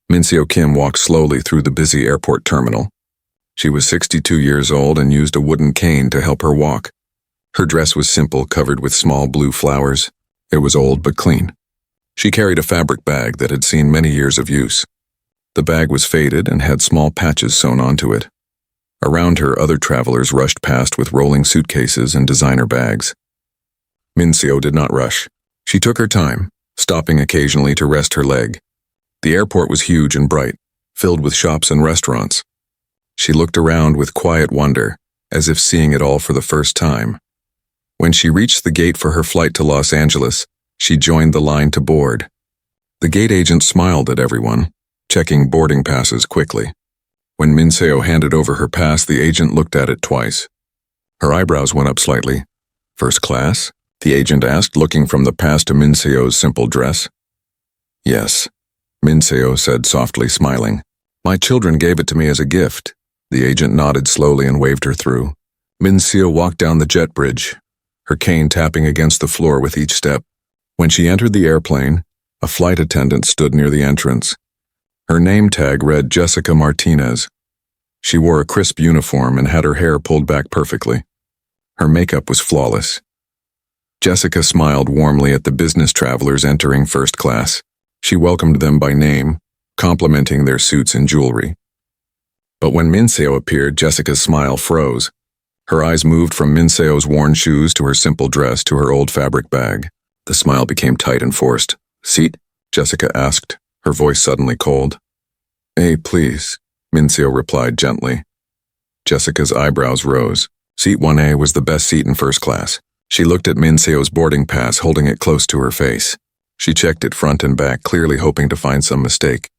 Min-seo Kim walked slowly through the busy airport terminal. She was 62 years old and used a wooden cane to help her walk. Her dress was simple, covered with small blue flowers. It was old but clean. She carried a fabric bag that had seen many years of use. The bag was faded and had small patches sewn onto it. Around her, other travelers rushed past with rolling suitcases and designer bags. Min-seo did not rush. She took her time, stopping occasionally to rest her leg. The airport was huge and bright, filled with shops and restaurants. She looked around with quiet wonder, as if seeing it all for the first time. When she reached the gate for her flight to Los Angeles, she joined the line to board. The gate agent smiled at everyone, checking boarding passes quickly. When Min-seo handed over her pass, the agent looked at it twice. Her eyebrows went up slightly. "First class?" the agent asked, looking from the pass to Min-seo's simple dress. "Yes," Min-seo said softly, smiling. "My children gave it to me as a gift." The agent nodded slowly and waved her through. Min-seo walked down the jet bridge, her cane tapping against the floor with each step. When she entered the airplane, a flight attendant stood near the entrance. Her name tag read Jessica Martinez. She wore a crisp uniform and had her hair pulled back perfectly. Her makeup was flawless. Jessica smiled warmly at the business travelers entering first class. She welcomed them by name, complimenting their suits and jewelry. But when Min-seo appeared, Jessica's smile froze. Her eyes moved from Min-seo's worn shoes to her simple dress to her old fabric bag. The smile became tight and forced. "Seat?" Jessica asked, her voice suddenly cold. "A, please," Min-seo replied gently. Jessica's eyebrows rose. Seat 1A was the best seat in first class. She looked at Min-seo's boarding pass, holding it close to her face. She checked it front and back, clearly hoping to find some mistake.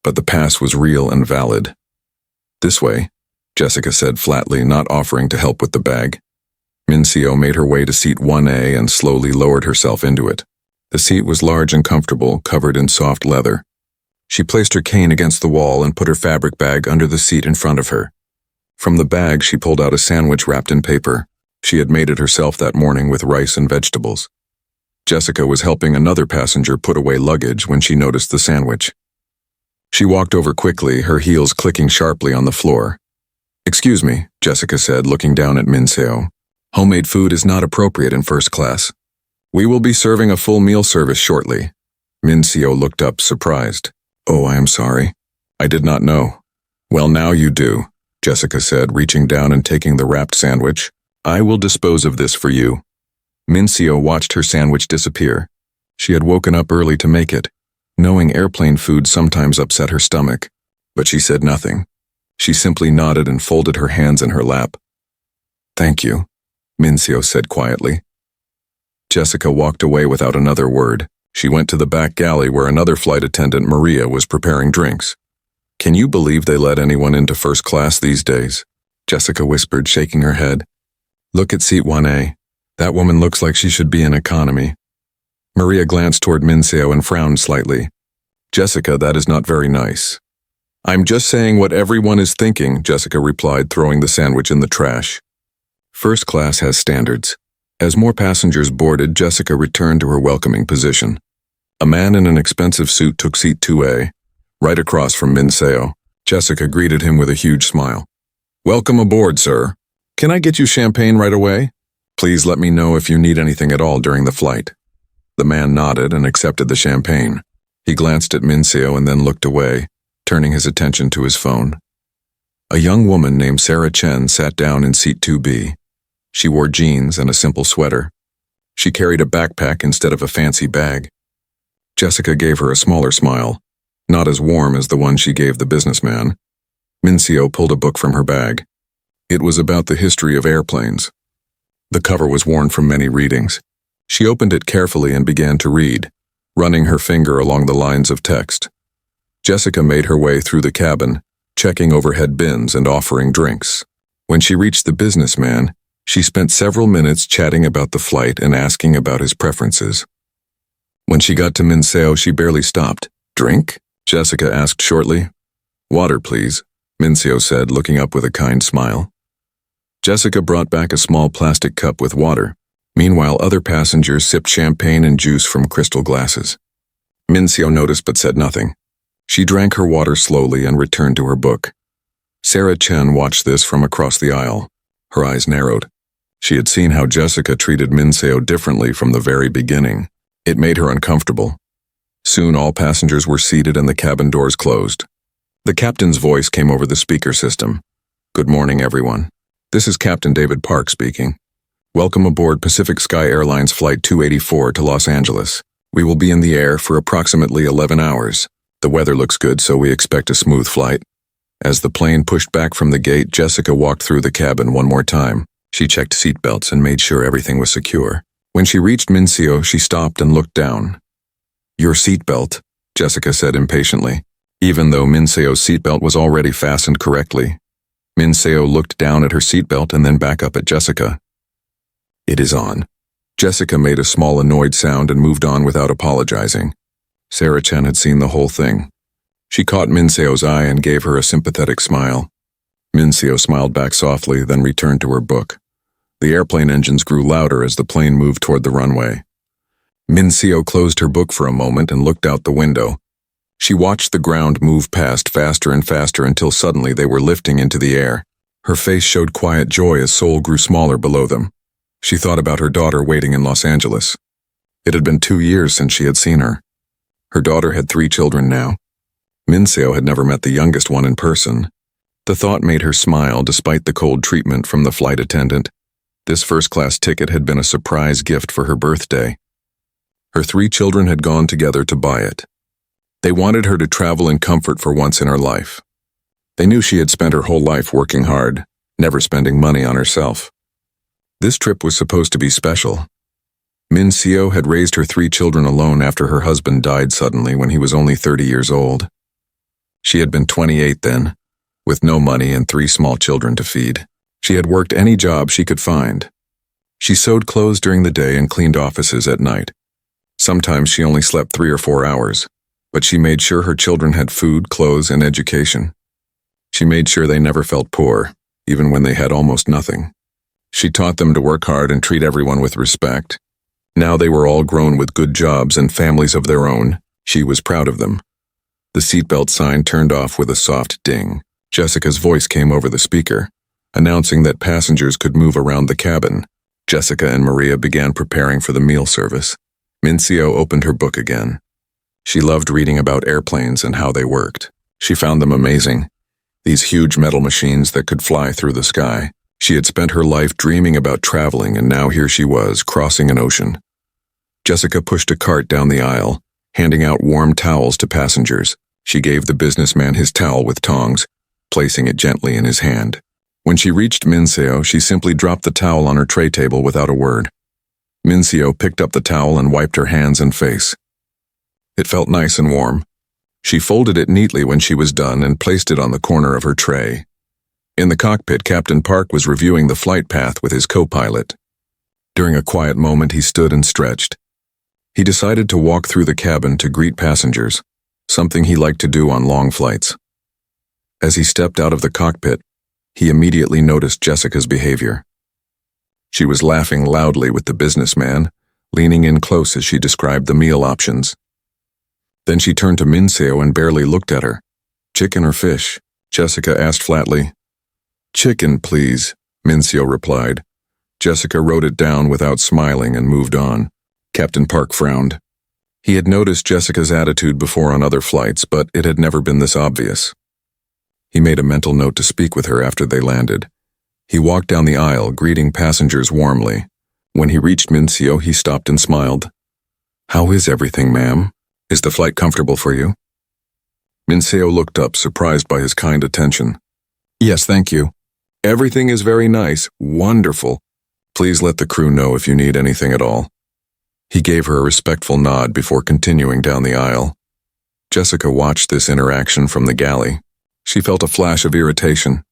But the pass was real and valid. "This way," Jessica said flatly, not offering to help with the bag. Min-seo made her way to seat 1A and slowly lowered herself into it. The seat was large and comfortable, covered in soft leather. She placed her cane against the wall and put her fabric bag under the seat in front of her. From the bag, she pulled out a sandwich wrapped in paper. She had made it herself that morning with rice and vegetables. Jessica was helping another passenger put away luggage when she noticed the sandwich. She walked over quickly, her heels clicking sharply on the floor. "Excuse me," Jessica said, looking down at Min-seo. "Homemade food is not appropriate in first class. We will be serving a full meal service shortly." Min-seo looked up, surprised. "Oh, I am sorry. I did not know." "Well, now you do," Jessica said, reaching down and taking the wrapped sandwich. "I will dispose of this for you." Min-seo watched her sandwich disappear. She had woken up early to make it, knowing airplane food sometimes upset her stomach. But she said nothing. She simply nodded and folded her hands in her lap. "Thank you," Min-seo said quietly. Jessica walked away without another word. She went to the back galley where another flight attendant, Maria, was preparing drinks. "Can you believe they let anyone into first class these days?" Jessica whispered, shaking her head. "Look at seat 1A. That woman looks like she should be in economy." Maria glanced toward Min-seo and frowned slightly. "Jessica, that is not very nice." "I'm just saying what everyone is thinking," Jessica replied, throwing the sandwich in the trash. First class has standards. As more passengers boarded, Jessica returned to her welcoming position. A man in an expensive suit took seat 2A, right across from Min-seo. Jessica greeted him with a huge smile. "Welcome aboard, sir. Can I get you champagne right away? Please let me know if you need anything at all during the flight." The man nodded and accepted the champagne. He glanced at Min-seo and then looked away, turning his attention to his phone. A young woman named Sarah Chen sat down in seat 2B. She wore jeans and a simple sweater. She carried a backpack instead of a fancy bag. Jessica gave her a smaller smile, not as warm as the one she gave the businessman. Min-seo pulled a book from her bag. It was about the history of airplanes. The cover was worn from many readings. She opened it carefully and began to read, running her finger along the lines of text. Jessica made her way through the cabin, checking overhead bins and offering drinks. When she reached the businessman, she spent several minutes chatting about the flight and asking about his preferences. When she got to Min-seo, she barely stopped. "Drink?" Jessica asked shortly. "Water, please," Min-seo said, looking up with a kind smile. Jessica brought back a small plastic cup with water. Meanwhile, other passengers sipped champagne and juice from crystal glasses. Min-seo noticed but said nothing. She drank her water slowly and returned to her book. Sarah Chen watched this from across the aisle. Her eyes narrowed. She had seen how Jessica treated Minseo differently from the very beginning. It made her uncomfortable. Soon all passengers were seated and the cabin doors closed. The captain's voice came over the speaker system. "Good morning, everyone. This is Captain David Park speaking. Welcome aboard Pacific Sky Airlines Flight 284 to Los Angeles. We will be in the air for approximately 11 hours. The weather looks good, so we expect a smooth flight." As the plane pushed back from the gate, Jessica walked through the cabin one more time. She checked seatbelts and made sure everything was secure. When she reached Minseo, she stopped and looked down. "Your seatbelt," Jessica said impatiently, even though Minseo's seatbelt was already fastened correctly. Minseo looked down at her seatbelt and then back up at Jessica. "It is on." Jessica made a small annoyed sound and moved on without apologizing. Sarah Chen had seen the whole thing. She caught Minseo's eye and gave her a sympathetic smile. Minseo smiled back softly, then returned to her book. The airplane engines grew louder as the plane moved toward the runway. Minseo closed her book for a moment and looked out the window. She watched the ground move past faster and faster until suddenly they were lifting into the air. Her face showed quiet joy as Seoul grew smaller below them. She thought about her daughter waiting in Los Angeles. It had been 2 years since she had seen her. Her daughter had 3 children now. Minseo had never met the youngest one in person. The thought made her smile despite the cold treatment from the flight attendant. This first-class ticket had been a surprise gift for her birthday. Her 3 children had gone together to buy it. They wanted her to travel in comfort for once in her life. They knew she had spent her whole life working hard, never spending money on herself. This trip was supposed to be special. Minseo had raised her 3 children alone after her husband died suddenly when he was only 30 years old. She had been 28 then, with no money and 3 small children to feed. She had worked any job she could find. She sewed clothes during the day and cleaned offices at night. Sometimes she only slept 3 or 4 hours, but she made sure her children had food, clothes, and education. She made sure they never felt poor, even when they had almost nothing. She taught them to work hard and treat everyone with respect. Now they were all grown with good jobs and families of their own. She was proud of them. The seatbelt sign turned off with a soft ding. Jessica's voice came over the speaker, announcing that passengers could move around the cabin. Jessica and Maria began preparing for the meal service. Minseo opened her book again. She loved reading about airplanes and how they worked. She found them amazing. These huge metal machines that could fly through the sky. She had spent her life dreaming about traveling, and now here she was, crossing an ocean. Jessica pushed a cart down the aisle, handing out warm towels to passengers. She gave the businessman his towel with tongs, placing it gently in his hand. When she reached Minseo, she simply dropped the towel on her tray table without a word. Minseo picked up the towel and wiped her hands and face. It felt nice and warm. She folded it neatly when she was done and placed it on the corner of her tray. In the cockpit, Captain Park was reviewing the flight path with his co-pilot. During a quiet moment, he stood and stretched. He decided to walk through the cabin to greet passengers, something he liked to do on long flights. As he stepped out of the cockpit, he immediately noticed Jessica's behavior. She was laughing loudly with the businessman, leaning in close as she described the meal options. Then she turned to Minseo and barely looked at her. "Chicken or fish?" Jessica asked flatly. "Chicken, please," Minseo replied. Jessica wrote it down without smiling and moved on. Captain Park frowned. He had noticed Jessica's attitude before on other flights, but it had never been this obvious. He made a mental note to speak with her after they landed. He walked down the aisle, greeting passengers warmly. When he reached Minseo, he stopped and smiled. "How is everything, ma'am? Is the flight comfortable for you?" Minseo looked up, surprised by his kind attention. "Yes, thank you. Everything is very nice, wonderful. Please let the crew know if you need anything at all." He gave her a respectful nod before continuing down the aisle. Jessica watched this interaction from the galley. She felt a flash of irritation.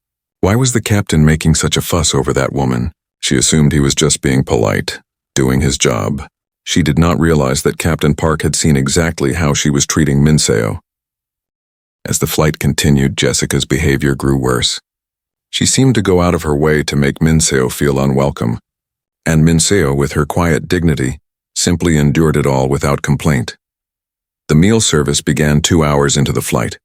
Why was the captain making such a fuss over that woman? She assumed he was just being polite, doing his job. She did not realize that Captain Park had seen exactly how she was treating Minseo. As the flight continued, Jessica's behavior grew worse. She seemed to go out of her way to make Minseo feel unwelcome, and Minseo, with her quiet dignity, simply endured it all without complaint. The meal service began 2 hours into the flight.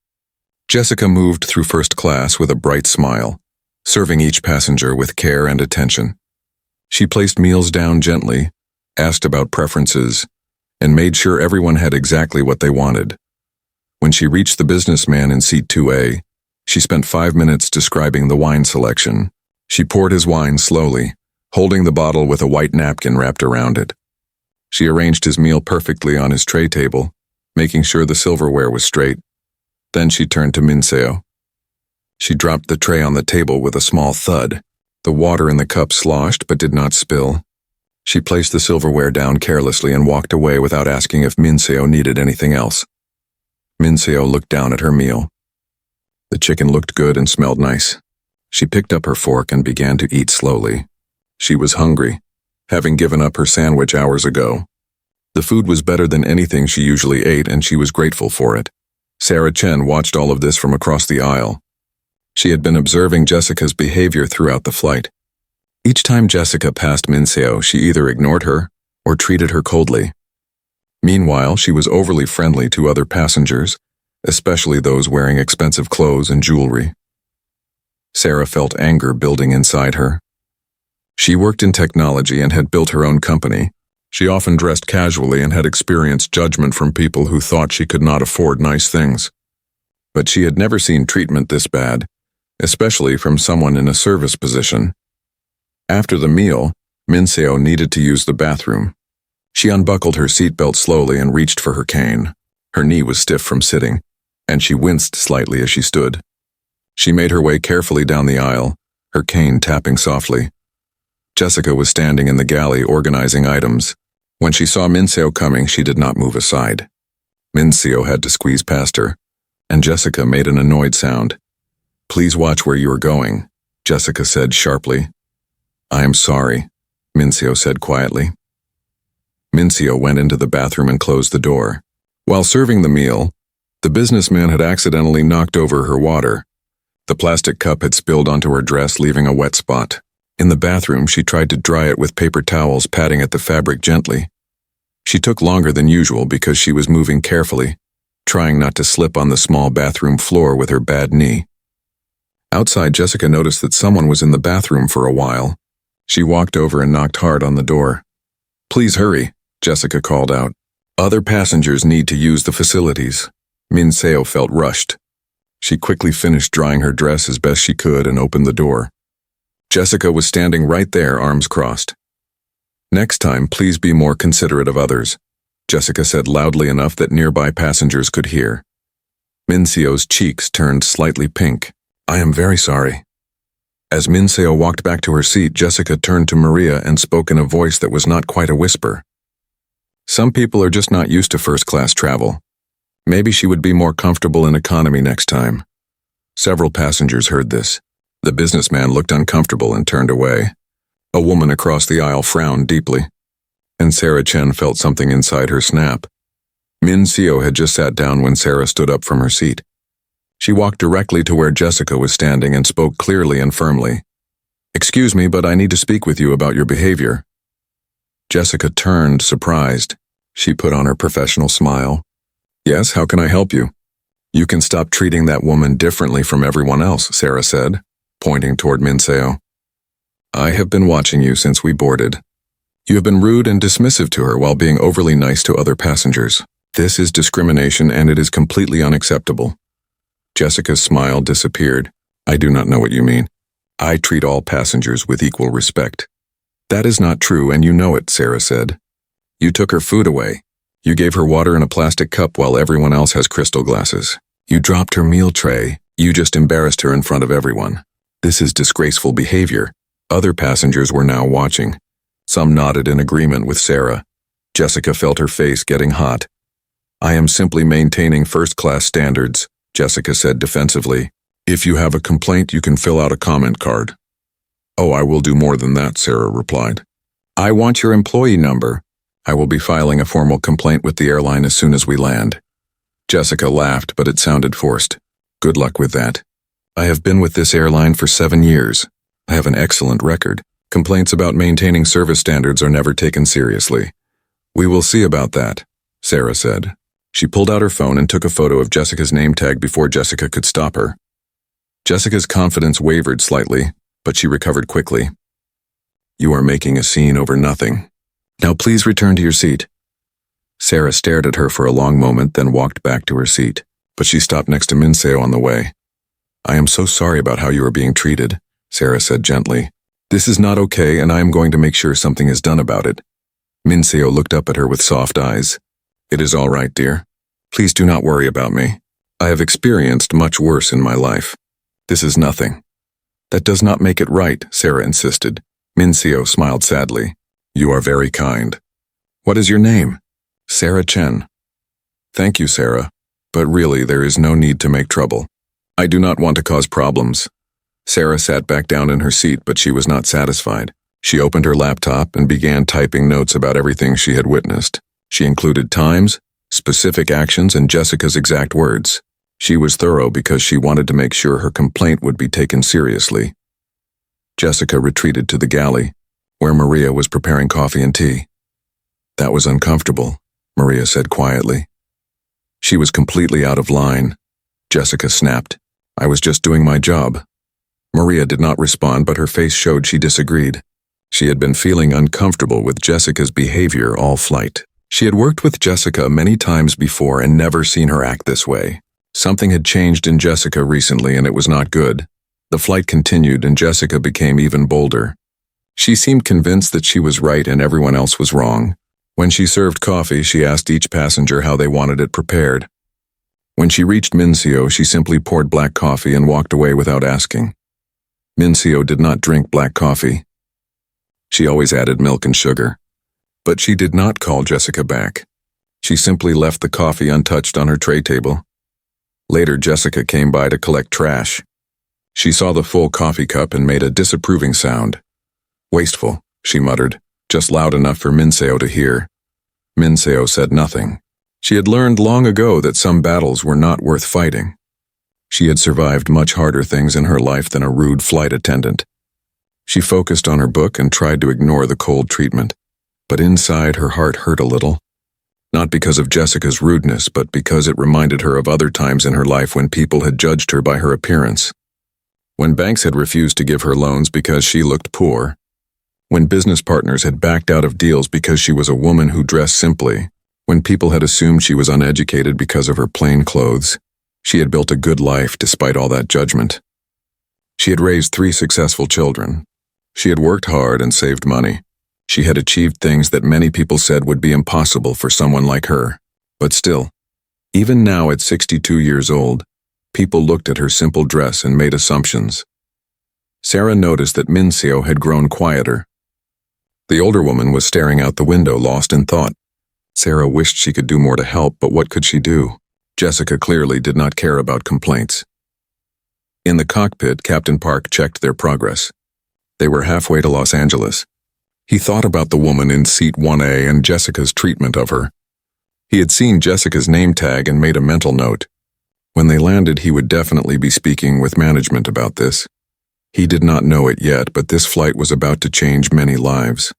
Jessica moved through first class with a bright smile, serving each passenger with care and attention. She placed meals down gently, asked about preferences, and made sure everyone had exactly what they wanted. When she reached the businessman in seat 2A, she spent 5 minutes describing the wine selection. She poured his wine slowly, holding the bottle with a white napkin wrapped around it. She arranged his meal perfectly on his tray table, making sure the silverware was straight. Then she turned to Minseo. She dropped the tray on the table with a small thud. The water in the cup sloshed but did not spill. She placed the silverware down carelessly and walked away without asking if Minseo needed anything else. Minseo looked down at her meal. The chicken looked good and smelled nice. She picked up her fork and began to eat slowly. She was hungry, having given up her sandwich hours ago. The food was better than anything she usually ate, and she was grateful for it. Sarah Chen watched all of this from across the aisle. She had been observing Jessica's behavior throughout the flight. Each time Jessica passed Minseo, she either ignored her or treated her coldly. Meanwhile, she was overly friendly to other passengers, especially those wearing expensive clothes and jewelry. Sarah felt anger building inside her. She worked in technology and had built her own company. She often dressed casually and had experienced judgment from people who thought she could not afford nice things. But she had never seen treatment this bad, especially from someone in a service position. After the meal, Minseo needed to use the bathroom. She unbuckled her seatbelt slowly and reached for her cane. Her knee was stiff from sitting, and she winced slightly as she stood. She made her way carefully down the aisle, her cane tapping softly. Jessica was standing in the galley organizing items. When she saw Minseo coming, she did not move aside. Minseo had to squeeze past her, and Jessica made an annoyed sound. "Please watch where you are going," Jessica said sharply. "I am sorry," Minseo said quietly. Minseo went into the bathroom and closed the door. While serving the meal, the businessman had accidentally knocked over her water. The plastic cup had spilled onto her dress, leaving a wet spot. In the bathroom, she tried to dry it with paper towels, patting at the fabric gently. She took longer than usual because she was moving carefully, trying not to slip on the small bathroom floor with her bad knee. Outside, Jessica noticed that someone was in the bathroom for a while. She walked over and knocked hard on the door. "Please hurry," Jessica called out. "Other passengers need to use the facilities." Minseo felt rushed. She quickly finished drying her dress as best she could and opened the door. Jessica was standing right there, arms crossed. "Next time, please be more considerate of others," Jessica said loudly enough that nearby passengers could hear. Minseo's cheeks turned slightly pink. "I am very sorry." As Minseo walked back to her seat, Jessica turned to Maria and spoke in a voice that was not quite a whisper. "Some people are just not used to first-class travel. Maybe she would be more comfortable in economy next time." Several passengers heard this. The businessman looked uncomfortable and turned away. A woman across the aisle frowned deeply, and Sarah Chen felt something inside her snap. Minseo had just sat down when Sarah stood up from her seat. She walked directly to where Jessica was standing and spoke clearly and firmly. "Excuse me, but I need to speak with you about your behavior." Jessica turned, surprised. She put on her professional smile. "Yes, how can I help you?" "You can stop treating that woman differently from everyone else," Sarah said, pointing toward Minseo. "I have been watching you since we boarded. You have been rude and dismissive to her while being overly nice to other passengers. This is discrimination and it is completely unacceptable." Jessica's smile disappeared. "I do not know what you mean. I treat all passengers with equal respect." "That is not true, and you know it," Sarah said. "You took her food away. You gave her water in a plastic cup while everyone else has crystal glasses. You dropped her meal tray. You just embarrassed her in front of everyone. This is disgraceful behavior." Other passengers were now watching. Some nodded in agreement with Sarah. Jessica felt her face getting hot. "I am simply maintaining first-class standards," Jessica said defensively. "If you have a complaint, you can fill out a comment card." "Oh, I will do more than that," Sarah replied. "I want your employee number. I will be filing a formal complaint with the airline as soon as we land." Jessica laughed, but it sounded forced. "Good luck with that. I have been with this airline for 7 years. I have an excellent record. Complaints about maintaining service standards are never taken seriously." "We will see about that," Sarah said. She pulled out her phone and took a photo of Jessica's name tag before Jessica could stop her. Jessica's confidence wavered slightly, but she recovered quickly. "You are making a scene over nothing. Now please return to your seat." Sarah stared at her for a long moment, then walked back to her seat, but she stopped next to Minseo on the way. "I am so sorry about how you are being treated," Sarah said gently. "This is not okay, and I am going to make sure something is done about it." Minseo looked up at her with soft eyes. "It is all right, dear. Please do not worry about me. I have experienced much worse in my life. This is nothing." "That does not make it right," Sarah insisted. Minseo smiled sadly. "You are very kind. What is your name?" "Sarah Chen." "Thank you, Sarah. But really, there is no need to make trouble. I do not want to cause problems." Sarah sat back down in her seat, but she was not satisfied. She opened her laptop and began typing notes about everything she had witnessed. She included times, specific actions, and Jessica's exact words. She was thorough because she wanted to make sure her complaint would be taken seriously. Jessica retreated to the galley, where Maria was preparing coffee and tea. "That was uncomfortable," Maria said quietly. She was completely out of line. Jessica snapped. "I was just doing my job." Maria did not respond, but her face showed she disagreed. She had been feeling uncomfortable with Jessica's behavior all flight. She had worked with Jessica many times before and never seen her act this way. Something had changed in Jessica recently, and it was not good. The flight continued, and Jessica became even bolder. She seemed convinced that she was right and everyone else was wrong. When she served coffee, she asked each passenger how they wanted it prepared. When she reached Minseo, she simply poured black coffee and walked away without asking. Minseo did not drink black coffee. She always added milk and sugar. But she did not call Jessica back. She simply left the coffee untouched on her tray table. Later, Jessica came by to collect trash. She saw the full coffee cup and made a disapproving sound. "Wasteful," she muttered, just loud enough for Minseo to hear. Minseo said nothing. She had learned long ago that some battles were not worth fighting. She had survived much harder things in her life than a rude flight attendant. She focused on her book and tried to ignore the cold treatment, but inside her heart hurt a little. Not because of Jessica's rudeness, but because it reminded her of other times in her life when people had judged her by her appearance. When banks had refused to give her loans because she looked poor. When business partners had backed out of deals because she was a woman who dressed simply. When people had assumed she was uneducated because of her plain clothes. She had built a good life despite all that judgment. She had raised 3 successful children. She had worked hard and saved money. She had achieved things that many people said would be impossible for someone like her. But still, even now at 62 years old, people looked at her simple dress and made assumptions. Sarah noticed that Minseo had grown quieter. The older woman was staring out the window, lost in thought. Sarah wished she could do more to help, but what could she do? Jessica clearly did not care about complaints. In the cockpit, Captain Park checked their progress. They were halfway to Los Angeles. He thought about the woman in seat 1A and Jessica's treatment of her. He had seen Jessica's name tag and made a mental note. When they landed, he would definitely be speaking with management about this. He did not know it yet, but this flight was about to change many lives.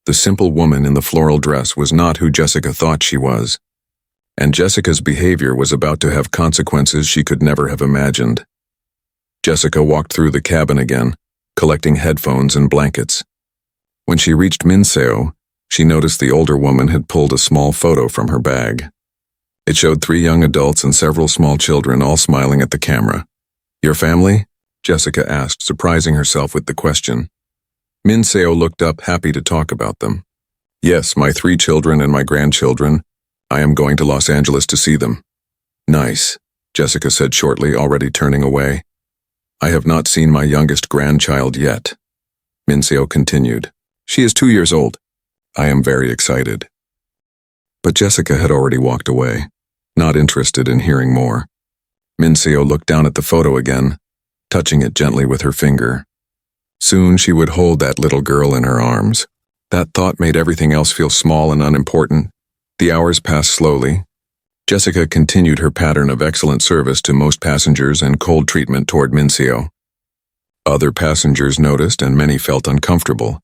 The simple woman in the floral dress was not who Jessica thought she was. And Jessica's behavior was about to have consequences she could never have imagined. Jessica walked through the cabin again, collecting headphones and blankets. When she reached Minseo, she noticed the older woman had pulled a small photo from her bag. It showed 3 young adults and several small children all smiling at the camera. "Your family?" Jessica asked, surprising herself with the question. Minseo looked up, happy to talk about them. "Yes, my 3 children and my grandchildren. I am going to Los Angeles to see them." "Nice," Jessica said shortly, already turning away. "I have not seen my youngest grandchild yet." Minseo continued. "She is 2 years old. I am very excited." But Jessica had already walked away, not interested in hearing more. Minseo looked down at the photo again, touching it gently with her finger. Soon she would hold that little girl in her arms. That thought made everything else feel small and unimportant. The hours passed slowly. Jessica continued her pattern of excellent service to most passengers and cold treatment toward Minseo. Other passengers noticed and many felt uncomfortable.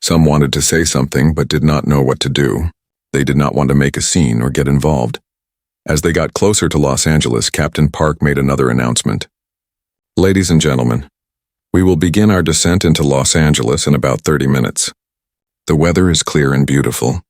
Some wanted to say something but did not know what to do. They did not want to make a scene or get involved. As they got closer to Los Angeles, Captain Park made another announcement. Ladies and gentlemen, we will begin our descent into Los Angeles in about 30 minutes. The weather is clear and beautiful.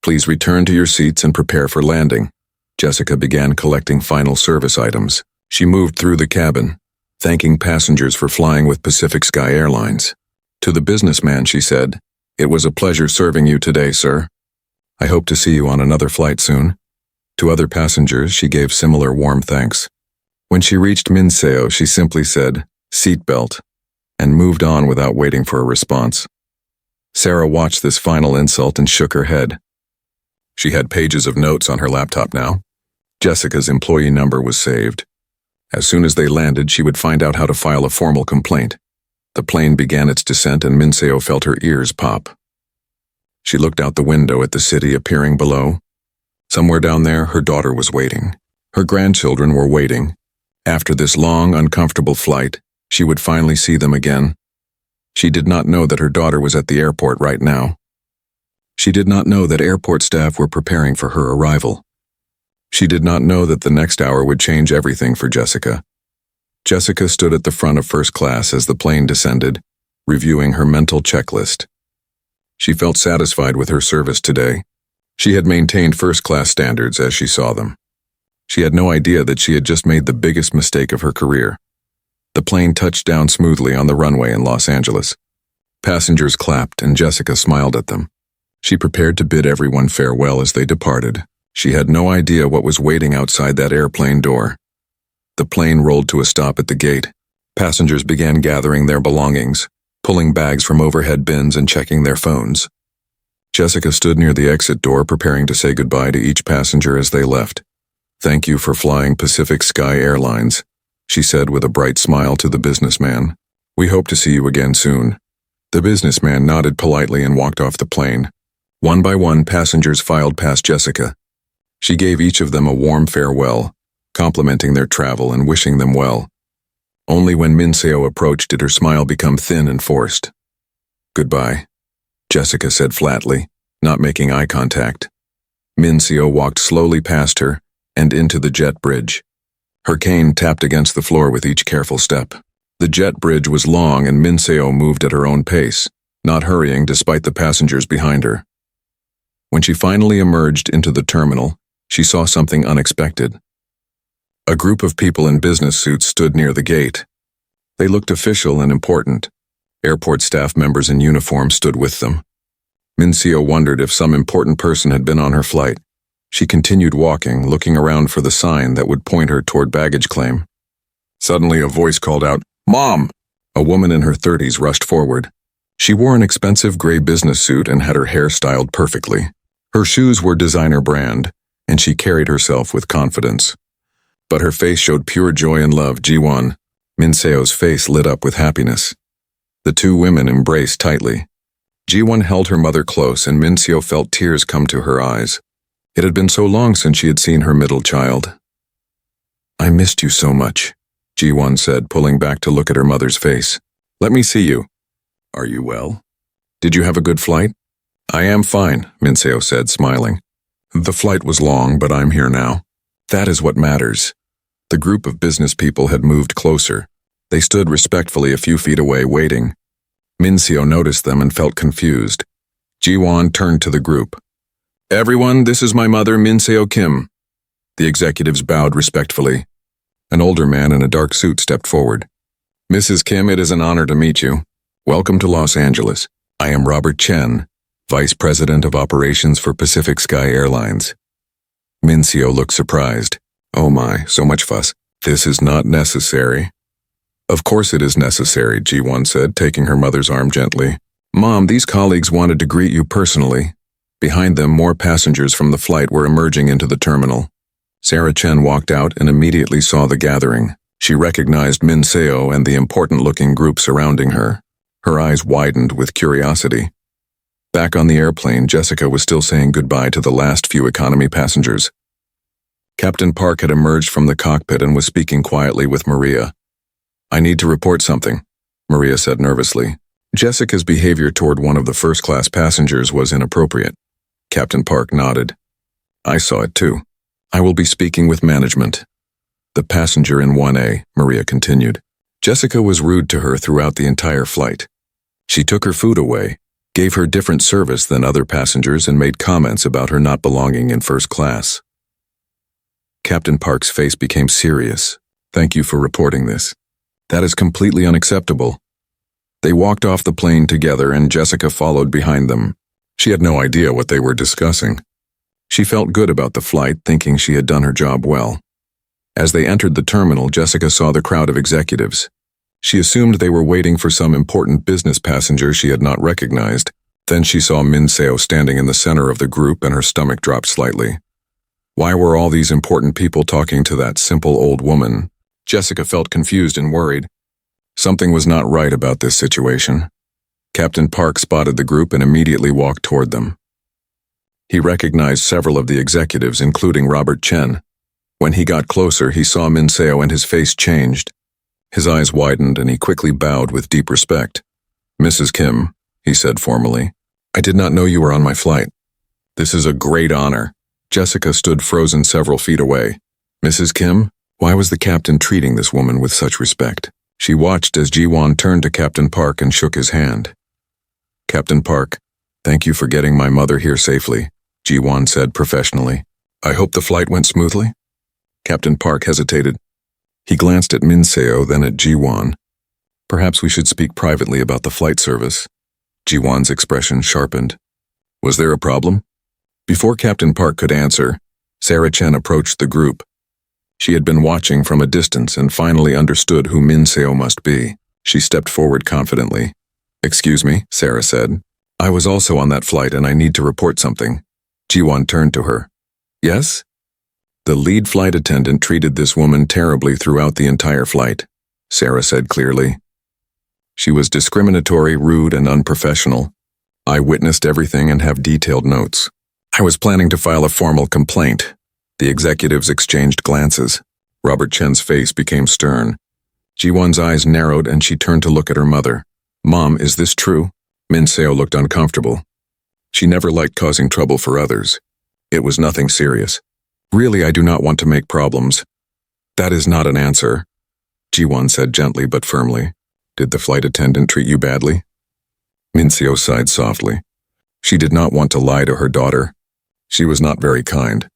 Please return to your seats and prepare for landing. Jessica began collecting final service items. She moved through the cabin, thanking passengers for flying with Pacific Sky Airlines. To the businessman, she said, "It was a pleasure serving you today, sir. I hope to see you on another flight soon." To other passengers, she gave similar warm thanks. When she reached Minseo, she simply said, "Seatbelt," and moved on without waiting for a response. Sarah watched this final insult and shook her head. She had pages of notes on her laptop now. Jessica's employee number was saved. As soon as they landed, she would find out how to file a formal complaint. The plane began its descent and Minseo felt her ears pop. She looked out the window at the city appearing below. Somewhere down there, her daughter was waiting. Her grandchildren were waiting. After this long, uncomfortable flight, she would finally see them again. She did not know that her daughter was at the airport right now. She did not know that airport staff were preparing for her arrival. She did not know that the next hour would change everything for Jessica. Jessica stood at the front of first class as the plane descended, reviewing her mental checklist. She felt satisfied with her service today. She had maintained first-class standards as she saw them. She had no idea that she had just made the biggest mistake of her career. The plane touched down smoothly on the runway in Los Angeles. Passengers clapped and Jessica smiled at them. She prepared to bid everyone farewell as they departed. She had no idea what was waiting outside that airplane door. The plane rolled to a stop at the gate. Passengers began gathering their belongings, pulling bags from overhead bins and checking their phones. Jessica stood near the exit door preparing to say goodbye to each passenger as they left. "Thank you for flying Pacific Sky Airlines," she said with a bright smile to the businessman. "We hope to see you again soon." The businessman nodded politely and walked off the plane. One by one, passengers filed past Jessica. She gave each of them a warm farewell, complimenting their travel and wishing them well. Only when Minseo approached did her smile become thin and forced. "Goodbye," Jessica said flatly, not making eye contact. Minseo walked slowly past her and into the jet bridge. Her cane tapped against the floor with each careful step. The jet bridge was long and Minseo moved at her own pace, not hurrying despite the passengers behind her. When she finally emerged into the terminal, she saw something unexpected. A group of people in business suits stood near the gate. They looked official and important. Airport staff members in uniform stood with them. Minseo wondered if some important person had been on her flight. She continued walking, looking around for the sign that would point her toward baggage claim. Suddenly a voice called out, "Mom!" A woman in her 30s rushed forward. She wore an expensive gray business suit and had her hair styled perfectly. Her shoes were designer brand, and she carried herself with confidence. But her face showed pure joy and love. Ji-won. Minseo's face lit up with happiness. The two women embraced tightly. Ji-won held her mother close and Minseo felt tears come to her eyes. It had been so long since she had seen her middle child. "I missed you so much," Ji-won said, pulling back to look at her mother's face. "Let me see you. Are you well? Did you have a good flight?" "I am fine," Minseo said, smiling. "The flight was long, but I'm here now. That is what matters." The group of business people had moved closer. They stood respectfully a few feet away, waiting. Minseo noticed them and felt confused. Ji-won turned to the group. "Everyone, this is my mother, Minseo Kim." The executives bowed respectfully. An older man in a dark suit stepped forward. "Mrs. Kim, it is an honor to meet you. Welcome to Los Angeles. I am Robert Chen, Vice President of Operations for Pacific Sky Airlines." Minseo looked surprised. "Oh my, so much fuss. This is not necessary." "Of course it is necessary," Ji-won said, taking her mother's arm gently. "Mom, these colleagues wanted to greet you personally." Behind them, more passengers from the flight were emerging into the terminal. Sarah Chen walked out and immediately saw the gathering. She recognized Minseo and the important-looking group surrounding her. Her eyes widened with curiosity. Back on the airplane, Jessica was still saying goodbye to the last few economy passengers. Captain Park had emerged from the cockpit and was speaking quietly with Maria. "I need to report something," Maria said nervously. Jessica's behavior toward one of the first-class passengers was inappropriate. Captain Park nodded. "I saw it too. I will be speaking with management. The passenger in 1A, Maria continued. Jessica was rude to her throughout the entire flight. She took her food away, gave her different service than other passengers, and made comments about her not belonging in first class. Captain Park's face became serious. Thank you for reporting this. That is completely unacceptable. They walked off the plane together and Jessica followed behind them. She had no idea what they were discussing. She felt good about the flight, thinking she had done her job well. As they entered the terminal, Jessica saw the crowd of executives. She assumed they were waiting for some important business passenger she had not recognized. Then she saw Min Seo standing in the center of the group and her stomach dropped slightly. Why were all these important people talking to that simple old woman? Jessica felt confused and worried. Something was not right about this situation. Captain Park spotted the group and immediately walked toward them. He recognized several of the executives, including Robert Chen. When he got closer, he saw Min Seo and his face changed. His eyes widened and he quickly bowed with deep respect. Mrs. Kim, he said formally, I did not know you were on my flight. This is a great honor. Jessica stood frozen several feet away. Mrs. Kim? Why was the captain treating this woman with such respect? She watched as Ji-won turned to Captain Park and shook his hand. Captain Park, thank you for getting my mother here safely, Ji-won said professionally. I hope the flight went smoothly? Captain Park hesitated. He glanced at Min Seo, then at Ji-won. Perhaps we should speak privately about the flight service. Ji-won's expression sharpened. Was there a problem? Before Captain Park could answer, Sarah Chen approached the group. She had been watching from a distance and finally understood who Min Seo must be. She stepped forward confidently. Excuse me, Sarah said. I was also on that flight and I need to report something. Ji-won turned to her. Yes? The lead flight attendant treated this woman terribly throughout the entire flight, Sarah said clearly. She was discriminatory, rude, and unprofessional. I witnessed everything and have detailed notes. I was planning to file a formal complaint. The executives exchanged glances. Robert Chen's face became stern. Ji-won's eyes narrowed and she turned to look at her mother. Mom, is this true? Min Seo looked uncomfortable. She never liked causing trouble for others. It was nothing serious. Really, I do not want to make problems. That is not an answer, Ji-won said gently but firmly. Did the flight attendant treat you badly? Min Seo sighed softly. She did not want to lie to her daughter. She was not very kind.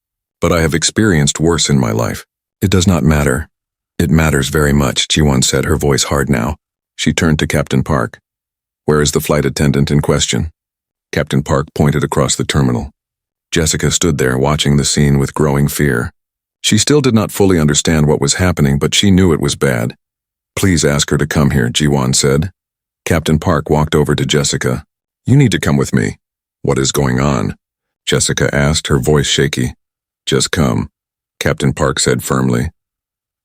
But I have experienced worse in my life. It does not matter. It matters very much, Ji-won said, her voice hard now. She turned to Captain Park. Where is the flight attendant in question? Captain Park pointed across the terminal. Jessica stood there watching the scene with growing fear. She still did not fully understand what was happening, but she knew it was bad. Please ask her to come here, Ji-won said. Captain Park walked over to Jessica. You need to come with me. What is going on? Jessica asked, her voice shaky. Just come, Captain Park said firmly.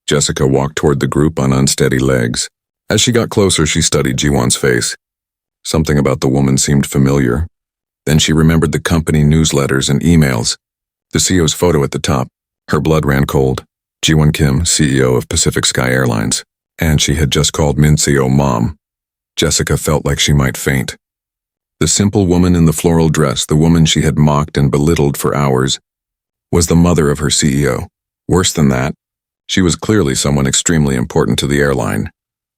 Jessica walked toward the group on unsteady legs. As she got closer, she studied Ji-won's face. Something about the woman seemed familiar. Then she remembered the company newsletters and emails. The CEO's photo at the top. Her blood ran cold. Ji-won Kim, CEO of Pacific Sky Airlines. And she had just called Min Seo Mom. Jessica felt like she might faint. The simple woman in the floral dress, the woman she had mocked and belittled for hours, was the mother of her CEO. Worse than that, she was clearly someone extremely important to the airline.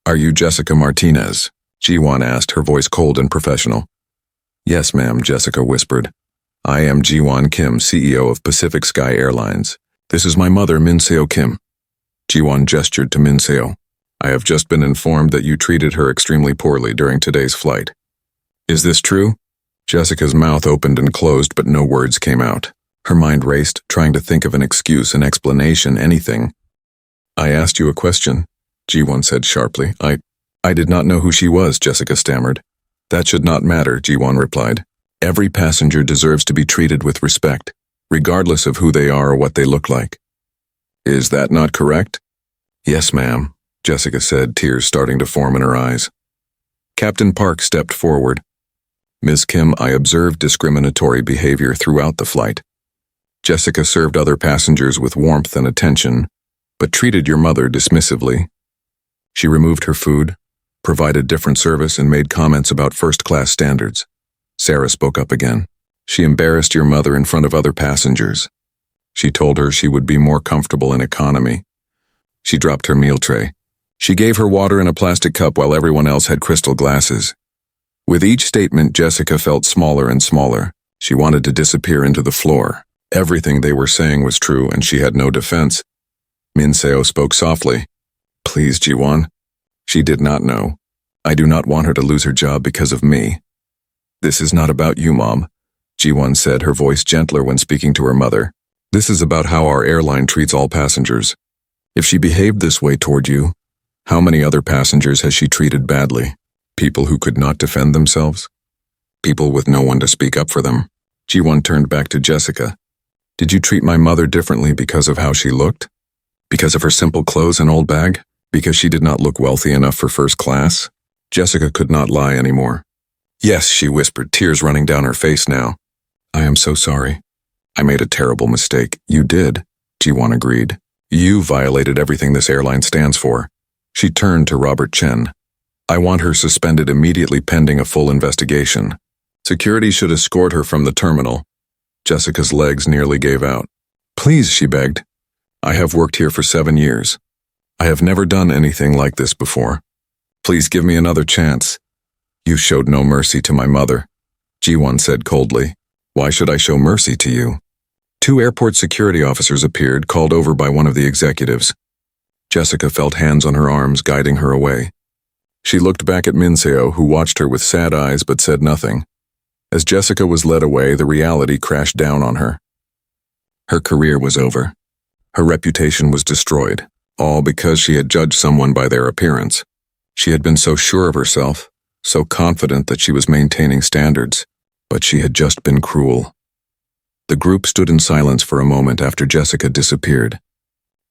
Are you Jessica Martinez? Ji-won asked, her voice cold and professional. Yes, ma'am, Jessica whispered. I am Ji-won Kim, CEO of Pacific Sky Airlines. This is my mother, Min Seo Kim. Ji-won gestured to Min Seo. I have just been informed that you treated her extremely poorly during today's flight. Is this true? Jessica's mouth opened and closed, but no words came out. Her mind raced, trying to think of an excuse, an explanation, anything. I asked you a question, Ji-won said sharply. I did not know who she was, Jessica stammered. That should not matter, Ji-won replied. Every passenger deserves to be treated with respect, regardless of who they are or what they look like. Is that not correct? Yes, ma'am, Jessica said, tears starting to form in her eyes. Captain Park stepped forward. Ms. Kim, I observed discriminatory behavior throughout the flight. Jessica served other passengers with warmth and attention, but treated your mother dismissively. She removed her food, provided different service, and made comments about first-class standards. Sarah spoke up again. She embarrassed your mother in front of other passengers. She told her she would be more comfortable in economy. She dropped her meal tray. She gave her water in a plastic cup while everyone else had crystal glasses. With each statement, Jessica felt smaller and smaller. She wanted to disappear into the floor. Everything they were saying was true, and she had no defense. Min Seo spoke softly. Please, Jiwon. She did not know. I do not want her to lose her job because of me. This is not about you, Mom, Jiwon said, her voice gentler when speaking to her mother. This is about how our airline treats all passengers. If she behaved this way toward you, how many other passengers has she treated badly? People who could not defend themselves? People with no one to speak up for them? Jiwon turned back to Jessica. Did you treat my mother differently because of how she looked? Because of her simple clothes and old bag? Because she did not look wealthy enough for first class? Jessica could not lie anymore. Yes, she whispered, tears running down her face now. I am so sorry. I made a terrible mistake. You did, Jiwon agreed. You violated everything this airline stands for. She turned to Robert Chen. I want her suspended immediately pending a full investigation. Security should escort her from the terminal. Jessica's legs nearly gave out. Please, she begged. I have worked here for 7 years. I have never done anything like this before. Please give me another chance. You showed no mercy to my mother, Jiwon said coldly. Why should I show mercy to you? 2 airport security officers appeared, called over by one of the executives. Jessica felt hands on her arms guiding her away. She looked back at Min Seo, who watched her with sad eyes but said nothing. As Jessica was led away, the reality crashed down on her. Her career was over. Her reputation was destroyed, all because she had judged someone by their appearance. She had been so sure of herself, so confident that she was maintaining standards, but she had just been cruel. The group stood in silence for a moment after Jessica disappeared.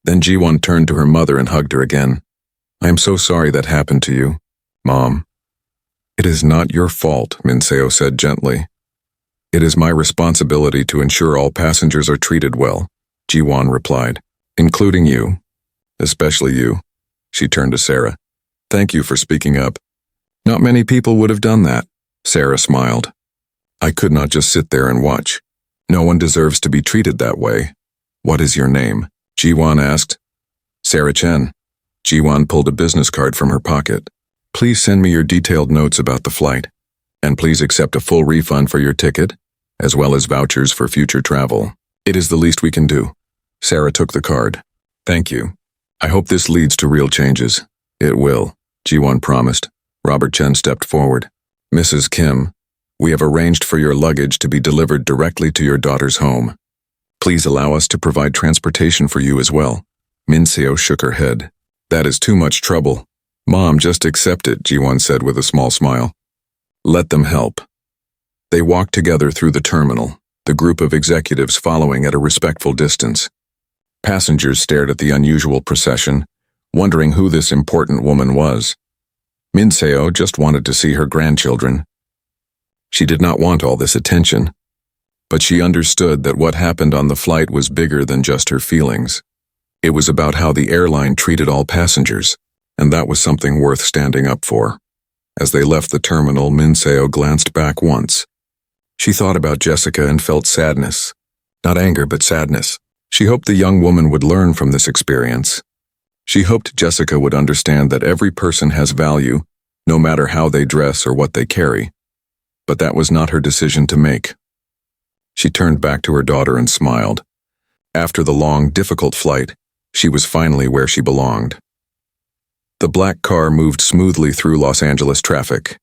Then Jiwon turned to her mother and hugged her again. I am so sorry that happened to you, Mom. It is not your fault, Min Seo said gently. It is my responsibility to ensure all passengers are treated well, Jiwon replied, including you, especially you. She turned to Sarah. Thank you for speaking up. Not many people would have done that, Sarah smiled. I could not just sit there and watch. No one deserves to be treated that way. What is your name? Jiwon asked. Sarah Chen. Jiwon pulled a business card from her pocket. Please send me your detailed notes about the flight, and please accept a full refund for your ticket, as well as vouchers for future travel. It is the least we can do. Sarah took the card. Thank you. I hope this leads to real changes. It will, Jiwon promised. Robert Chen stepped forward. Mrs. Kim, we have arranged for your luggage to be delivered directly to your daughter's home. Please allow us to provide transportation for you as well. Min Seo shook her head. That is too much trouble. Mom, just accept it, Jiwon said with a small smile. Let them help. They walked together through the terminal, the group of executives following at a respectful distance. Passengers stared at the unusual procession, wondering who this important woman was. Min Seo just wanted to see her grandchildren. She did not want all this attention, but she understood that what happened on the flight was bigger than just her feelings. It was about how the airline treated all passengers, and that was something worth standing up for. As they left the terminal, Min Seo glanced back once. She thought about Jessica and felt sadness. Not anger, but sadness. She hoped the young woman would learn from this experience. She hoped Jessica would understand that every person has value, no matter how they dress or what they carry. But that was not her decision to make. She turned back to her daughter and smiled. After the long, difficult flight, she was finally where she belonged. The black car moved smoothly through Los Angeles traffic.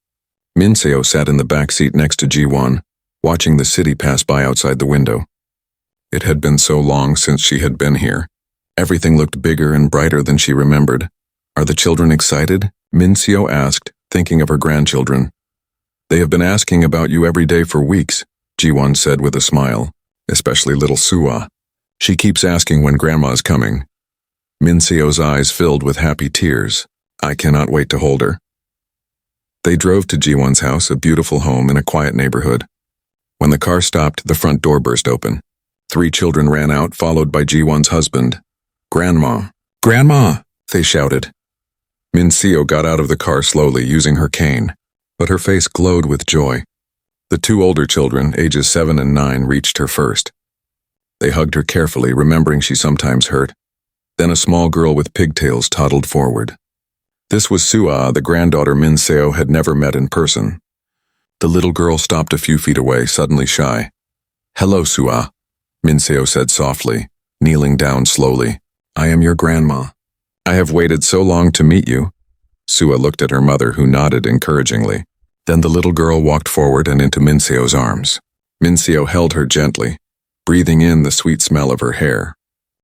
Min Seo sat in the back seat next to Jiwon, watching the city pass by outside the window. It had been so long since she had been here. Everything looked bigger and brighter than she remembered. Are the children excited? Min Seo asked, thinking of her grandchildren. They have been asking about you every day for weeks, Jiwon said with a smile, especially little Suwa. She keeps asking when Grandma's coming. Min Seo's eyes filled with happy tears. I cannot wait to hold her. They drove to Jiwon's house, a beautiful home in a quiet neighborhood. When the car stopped, the front door burst open. 3 children ran out, followed by Jiwon's husband. Grandma! Grandma! They shouted. Min Seo got out of the car slowly, using her cane, but her face glowed with joy. The 2 older children, ages 7 and 9, reached her first. They hugged her carefully, remembering she sometimes hurt. Then a small girl with pigtails toddled forward. This was Sua, the granddaughter Min Seo had never met in person. The little girl stopped a few feet away, suddenly shy. "Hello, Sua," Min Seo said softly, kneeling down slowly. "I am your grandma. I have waited so long to meet you." Sua looked at her mother, who nodded encouragingly. Then the little girl walked forward and into Min Seo's arms. Min Seo held her gently, breathing in the sweet smell of her hair.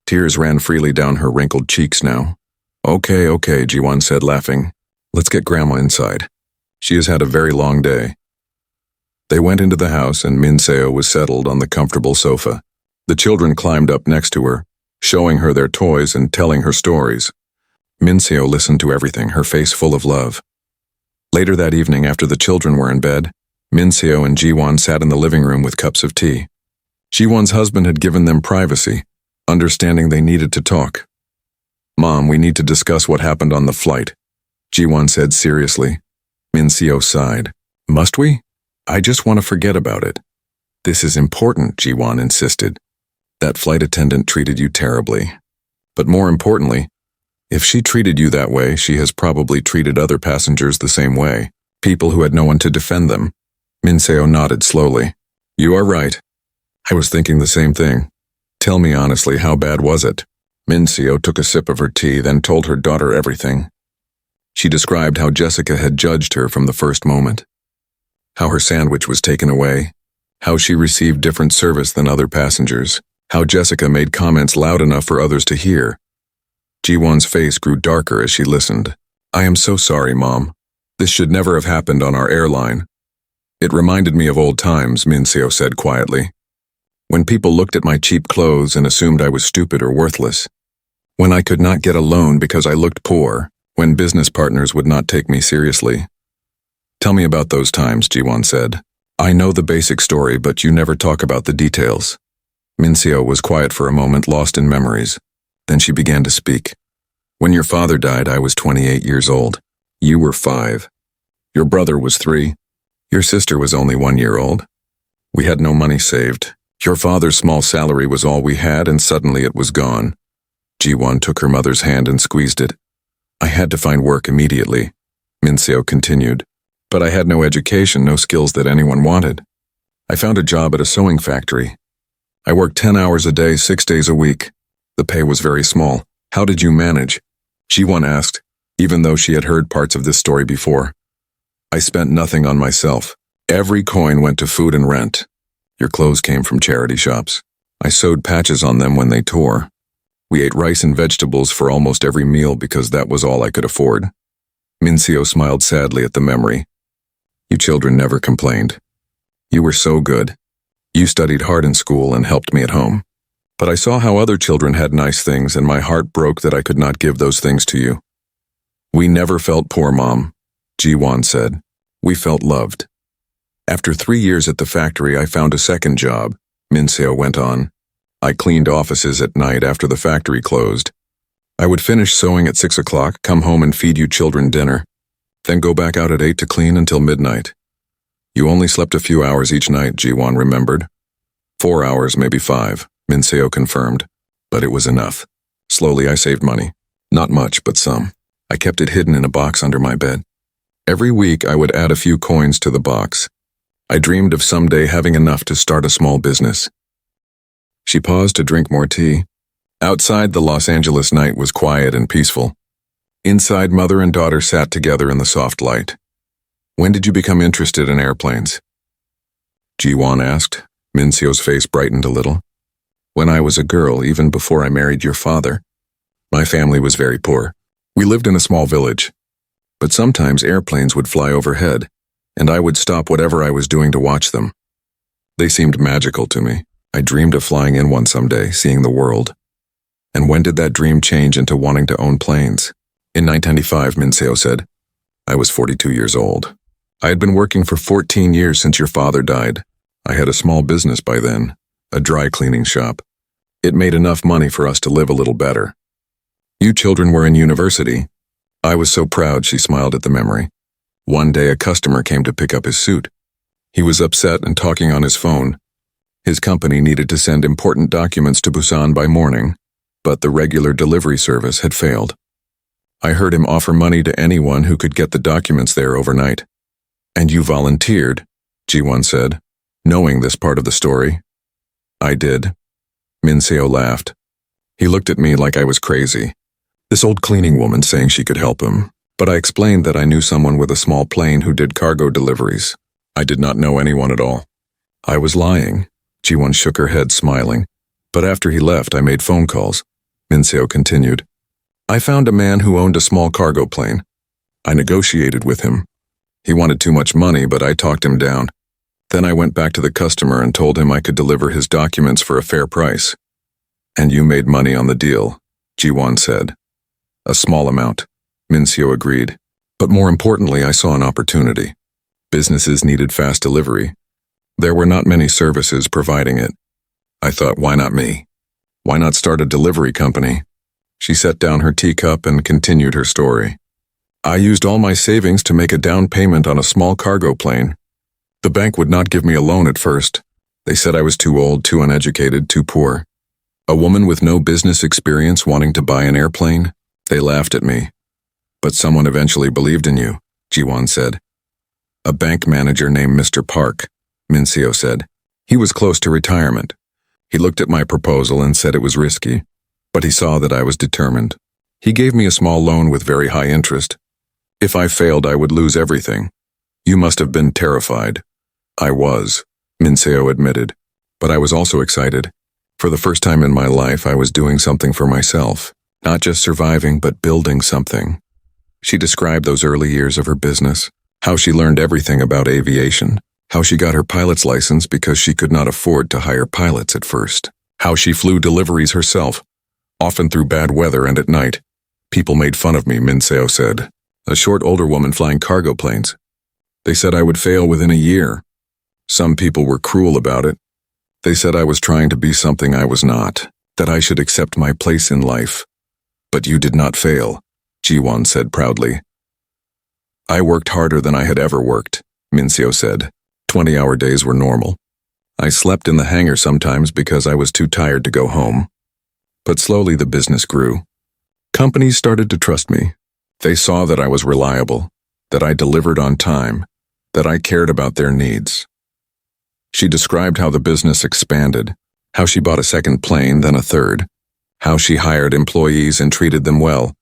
Tears ran freely down her wrinkled cheeks now. Okay, Jiwon said, laughing. "Let's get Grandma inside. She has had a very long day." They went into the house and Min Seo was settled on the comfortable sofa. The children climbed up next to her, showing her their toys and telling her stories. Min Seo listened to everything, her face full of love. Later that evening, after the children were in bed, Min Seo and Jiwon sat in the living room with cups of tea. Jiwon's husband had given them privacy, understanding they needed to talk. "Mom, we need to discuss what happened on the flight," Jiwon said seriously. Min Seo sighed. "Must we? I just want to forget about it." "This is important," Jiwon insisted. "That flight attendant treated you terribly. But more importantly, if she treated you that way, she has probably treated other passengers the same way, people who had no one to defend them." Min Seo nodded slowly. "You are right. I was thinking the same thing. Tell me honestly, how bad was it?" Min Seo took a sip of her tea, then told her daughter everything. She described how Jessica had judged her from the first moment, how her sandwich was taken away, how she received different service than other passengers, how Jessica made comments loud enough for others to hear. Jiwon's face grew darker as she listened. "I am so sorry, Mom. This should never have happened on our airline." "It reminded me of old times," Min Seo said quietly. "When people looked at my cheap clothes and assumed I was stupid or worthless. When I could not get a loan because I looked poor. When business partners would not take me seriously." "Tell me about those times," Jiwon said. "I know the basic story, but you never talk about the details." Min Seo was quiet for a moment, lost in memories. Then she began to speak. "When your father died, I was 28 years old. You were 5. Your brother was 3. Your sister was only 1 year old. We had no money saved. Your father's small salary was all we had, and suddenly it was gone." Jiwon took her mother's hand and squeezed it. "I had to find work immediately," Min Seo continued. "But I had no education, no skills that anyone wanted. I found a job at a sewing factory. I worked 10 hours a day, 6 days a week. The pay was very small. How did you manage?" Jiwon asked, even though she had heard parts of this story before. "I spent nothing on myself. Every coin went to food and rent. Your clothes came from charity shops. I sewed patches on them when they tore. We ate rice and vegetables for almost every meal because that was all I could afford." Min Seo smiled sadly at the memory. "You children never complained. You were so good. You studied hard in school and helped me at home. But I saw how other children had nice things, and my heart broke that I could not give those things to you." "We never felt poor, Mom," Jiwon said. "We felt loved." "After 3 years at the factory, I found a second job," Min Seo went on. "I cleaned offices at night after the factory closed. I would finish sewing at 6 o'clock, come home and feed you children dinner, then go back out at 8 to clean until midnight. You only slept a few hours each night," Jiwon remembered. 4 hours, maybe 5, Min Seo confirmed. "But it was enough. Slowly I saved money. Not much, but some. I kept it hidden in a box under my bed. Every week I would add a few coins to the box. I dreamed of someday having enough to start a small business." She paused to drink more tea. Outside, the Los Angeles night was quiet and peaceful. Inside, mother and daughter sat together in the soft light. "When did you become interested in airplanes?" Jiwon asked. Min Seo's face brightened a little. "When I was a girl, even before I married your father. My family was very poor. We lived in a small village. But sometimes airplanes would fly overhead, and I would stop whatever I was doing to watch them. They seemed magical to me. I dreamed of flying in one someday, seeing the world." "And when did that dream change into wanting to own planes?" "In 1995, Min Seo said. "I was 42 years old. I had been working for 14 years since your father died. I had a small business by then, a dry cleaning shop. It made enough money for us to live a little better. You children were in university." I was so proud, she smiled at the memory. "One day a customer came to pick up his suit. He was upset and talking on his phone. His company needed to send important documents to Busan by morning, but the regular delivery service had failed. I heard him offer money to anyone who could get the documents there overnight. "And you volunteered," Ji-won said, knowing this part of the story. "I did." Min-seo laughed. He looked at me like I was crazy. This old cleaning woman saying she could help him. But I explained that I knew someone with a small plane who did cargo deliveries. I did not know anyone at all. I was lying. Ji-won shook her head, smiling. But after he left, I made phone calls. Min-seo continued. I found a man who owned a small cargo plane. I negotiated with him. He wanted too much money, but I talked him down. Then I went back to the customer and told him I could deliver his documents for a fair price. "And you made money on the deal," Ji-won said. "A small amount," Min-seo agreed. "But more importantly, I saw an opportunity. Businesses needed fast delivery. There were not many services providing it. I thought, why not me? Why not start a delivery company?" She set down her teacup and continued her story. "I used all my savings to make a down payment on a small cargo plane. The bank would not give me a loan at first. They said I was too old, too uneducated, too poor. A woman with no business experience wanting to buy an airplane? They laughed at me. But someone eventually believed in you," Ji-won said. "A bank manager named Mr. Park," Min-seo said. "He was close to retirement. He looked at my proposal and said it was risky, but he saw that I was determined. He gave me a small loan with very high interest. If I failed, I would lose everything. You must have been terrified." "I was," Min-seo admitted, "but I was also excited. For the first time in my life, I was doing something for myself, not just surviving, but building something." She described those early years of her business, how she learned everything about aviation, how she got her pilot's license because she could not afford to hire pilots at first, how she flew deliveries herself, often through bad weather and at night. "People made fun of me," Min-seo said, a short older woman flying cargo planes. "They said I would fail within a year. Some people were cruel about it. They said I was trying to be something I was not, that I should accept my place in life. But you did not fail," Ji-won said proudly. "I worked harder than I had ever worked," Min-seo said. 20-hour days were normal. I slept in the hangar sometimes because I was too tired to go home. But slowly the business grew. Companies started to trust me. They saw that I was reliable, that I delivered on time, that I cared about their needs. She described how the business expanded, how she bought a second plane, then a third, how she hired employees and treated them well,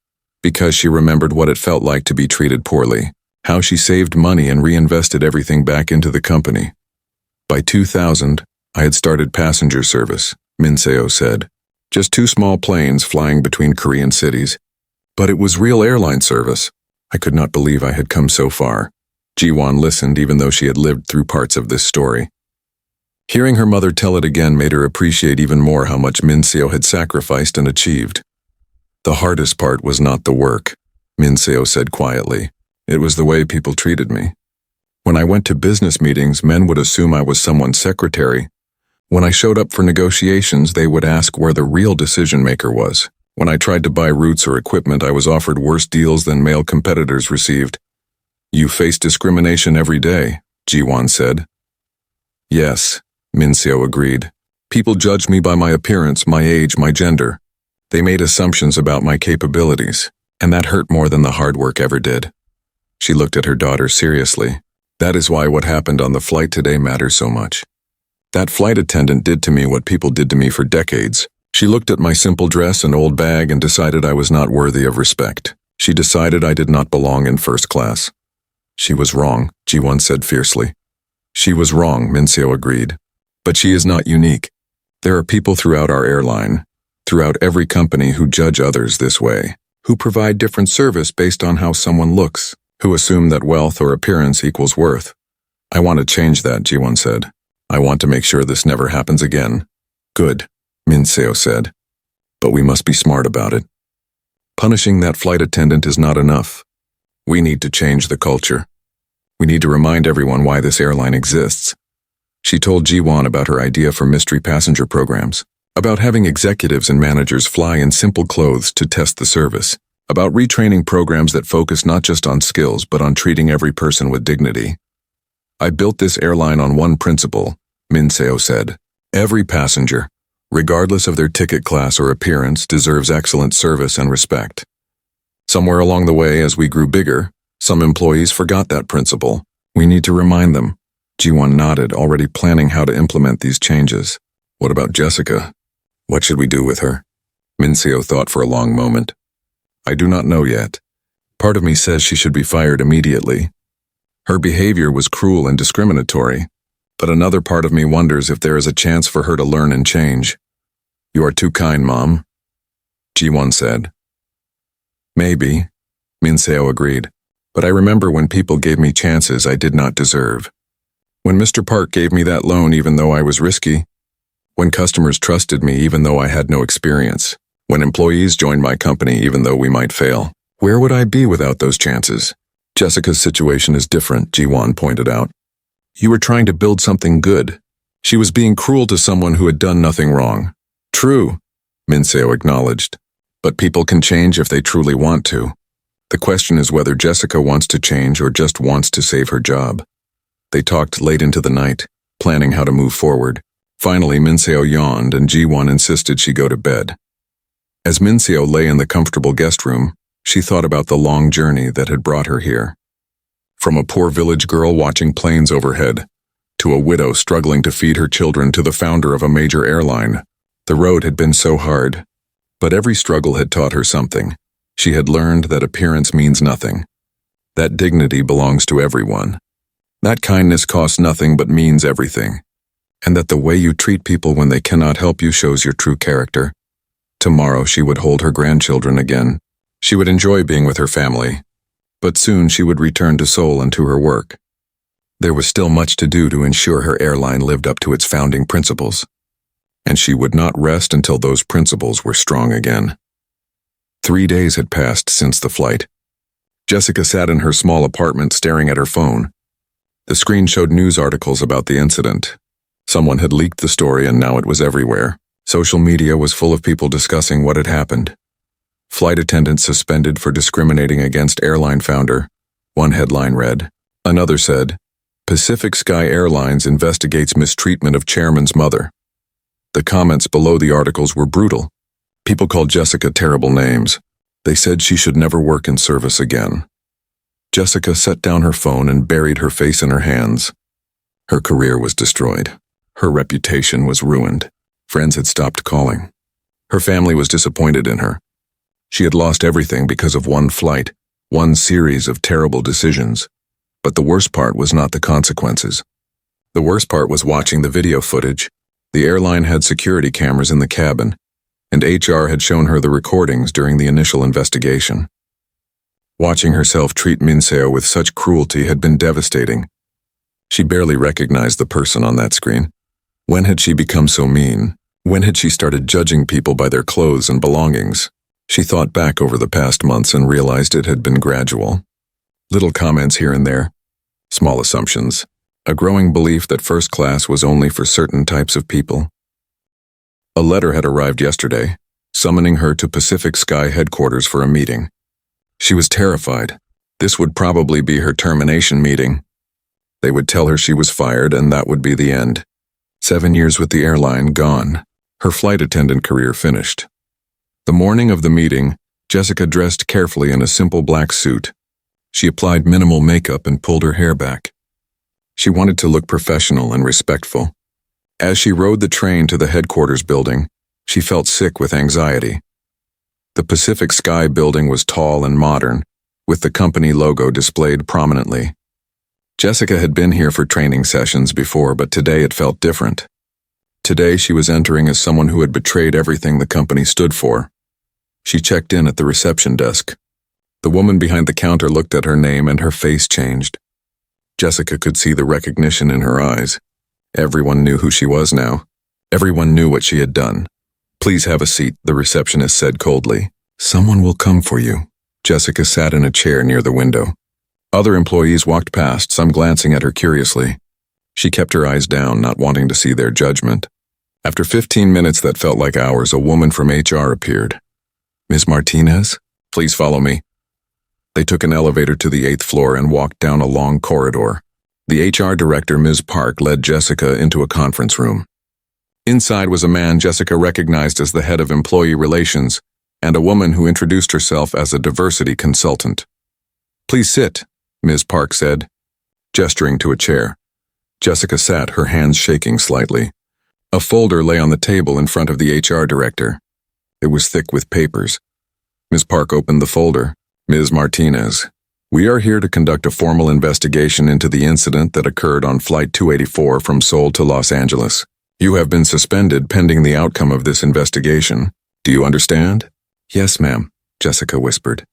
because she remembered what it felt like to be treated poorly, how she saved money and reinvested everything back into the company. By 2000, I had started passenger service, Min-seo said. Just 2 small planes flying between Korean cities. But it was real airline service. I could not believe I had come so far. Ji-won listened even though she had lived through parts of this story. Hearing her mother tell it again made her appreciate even more how much Min-seo had sacrificed and achieved. "The hardest part was not the work," Min-seo said quietly. "It was the way people treated me. When I went to business meetings, men would assume I was someone's secretary. When I showed up for negotiations, they would ask where the real decision-maker was. When I tried to buy routes or equipment, I was offered worse deals than male competitors received." "You face discrimination every day," Ji-won said. "Yes," Min-seo agreed. "People judged me by my appearance, my age, my gender. They made assumptions about my capabilities, and that hurt more than the hard work ever did." She looked at her daughter seriously. "That is why what happened on the flight today matters so much. That flight attendant did to me what people did to me for decades. She looked at my simple dress and old bag and decided I was not worthy of respect. She decided I did not belong in first class." "She was wrong," Ji-won said fiercely. "She was wrong," Min-seo agreed. "But she is not unique. There are people throughout our airline, throughout every company who judge others this way, who provide different service based on how someone looks, who assume that wealth or appearance equals worth. I want to change that," Ji-won said. "I want to make sure this never happens again." "Good," Min-seo said. "But we must be smart about it. Punishing that flight attendant is not enough. We need to change the culture. We need to remind everyone why this airline exists." She told Ji-won about her idea for mystery passenger programs, about having executives and managers fly in simple clothes to test the service, about retraining programs that focus not just on skills but on treating every person with dignity. "I built this airline on one principle," Min-seo said. Every passenger, regardless of their ticket class or appearance, deserves excellent service and respect. Somewhere along the way, as we grew bigger, some employees forgot that principle. We need to remind them. Ji-won nodded, already planning how to implement these changes. What about Jessica? What should we do with her? Min-seo thought for a long moment. I do not know yet. Part of me says she should be fired immediately. Her behavior was cruel and discriminatory, but another part of me wonders if there is a chance for her to learn and change. You are too kind, Mom, Ji-won said. Maybe, Min-seo agreed, but I remember when people gave me chances I did not deserve. When Mr. Park gave me that loan even though I was risky. When customers trusted me even though I had no experience. When employees joined my company even though we might fail. Where would I be without those chances? Jessica's situation is different, Ji-won pointed out. You were trying to build something good. She was being cruel to someone who had done nothing wrong. True, Min-seo acknowledged. But people can change if they truly want to. The question is whether Jessica wants to change or just wants to save her job. They talked late into the night, planning how to move forward. Finally, Min-seo yawned and Ji-won insisted she go to bed. As Min-seo lay in the comfortable guest room, she thought about the long journey that had brought her here. From a poor village girl watching planes overhead, to a widow struggling to feed her children to the founder of a major airline, the road had been so hard. But every struggle had taught her something. She had learned that appearance means nothing. That dignity belongs to everyone. That kindness costs nothing but means everything. And that the way you treat people when they cannot help you shows your true character. Tomorrow she would hold her grandchildren again. She would enjoy being with her family. But soon she would return to Seoul and to her work. There was still much to do to ensure her airline lived up to its founding principles. And she would not rest until those principles were strong again. 3 days had passed since the flight. Jessica sat in her small apartment staring at her phone. The screen showed news articles about the incident. Someone had leaked the story and now it was everywhere. Social media was full of people discussing what had happened. Flight attendant suspended for discriminating against airline founder, one headline read. Another said, Pacific Sky Airlines investigates mistreatment of chairman's mother. The comments below the articles were brutal. People called Jessica terrible names. They said she should never work in service again. Jessica set down her phone and buried her face in her hands. Her career was destroyed. Her reputation was ruined. Friends had stopped calling. Her family was disappointed in her. She had lost everything because of one flight, one series of terrible decisions. But the worst part was not the consequences. The worst part was watching the video footage. The airline had security cameras in the cabin, and HR had shown her the recordings during the initial investigation. Watching herself treat Min-seo with such cruelty had been devastating. She barely recognized the person on that screen. When had she become so mean? When had she started judging people by their clothes and belongings? She thought back over the past months and realized it had been gradual. Little comments here and there, small assumptions, a growing belief that first class was only for certain types of people. A letter had arrived yesterday, summoning her to Pacific Sky headquarters for a meeting. She was terrified. This would probably be her termination meeting. They would tell her she was fired and that would be the end. 7 years with the airline gone. Her flight attendant career finished. The morning of the meeting, Jessica dressed carefully in a simple black suit. She applied minimal makeup and pulled her hair back. She wanted to look professional and respectful. As she rode the train to the headquarters building, she felt sick with anxiety. The Pacific Sky building was tall and modern, with the company logo displayed prominently. Jessica had been here for training sessions before, but today it felt different. Today she was entering as someone who had betrayed everything the company stood for. She checked in at the reception desk. The woman behind the counter looked at her name and her face changed. Jessica could see the recognition in her eyes. Everyone knew who she was now. Everyone knew what she had done. Please have a seat, the receptionist said coldly. Someone will come for you. Jessica sat in a chair near the window. Other employees walked past, some glancing at her curiously. She kept her eyes down, not wanting to see their judgment. After 15 minutes that felt like hours, a woman from HR appeared. Ms. Martinez, please follow me. They took an elevator to the 8th floor and walked down a long corridor. The HR director, Ms. Park, led Jessica into a conference room. Inside was a man Jessica recognized as the head of employee relations, and a woman who introduced herself as a diversity consultant. "Please sit," Ms. Park said, gesturing to a chair. Jessica sat, her hands shaking slightly. A folder lay on the table in front of the HR director. It was thick with papers. Ms. Park opened the folder. "Ms. Martinez, we are here to conduct a formal investigation into the incident that occurred on Flight 284 from Seoul to Los Angeles. You have been suspended pending the outcome of this investigation. Do you understand?" "Yes, ma'am," Jessica whispered.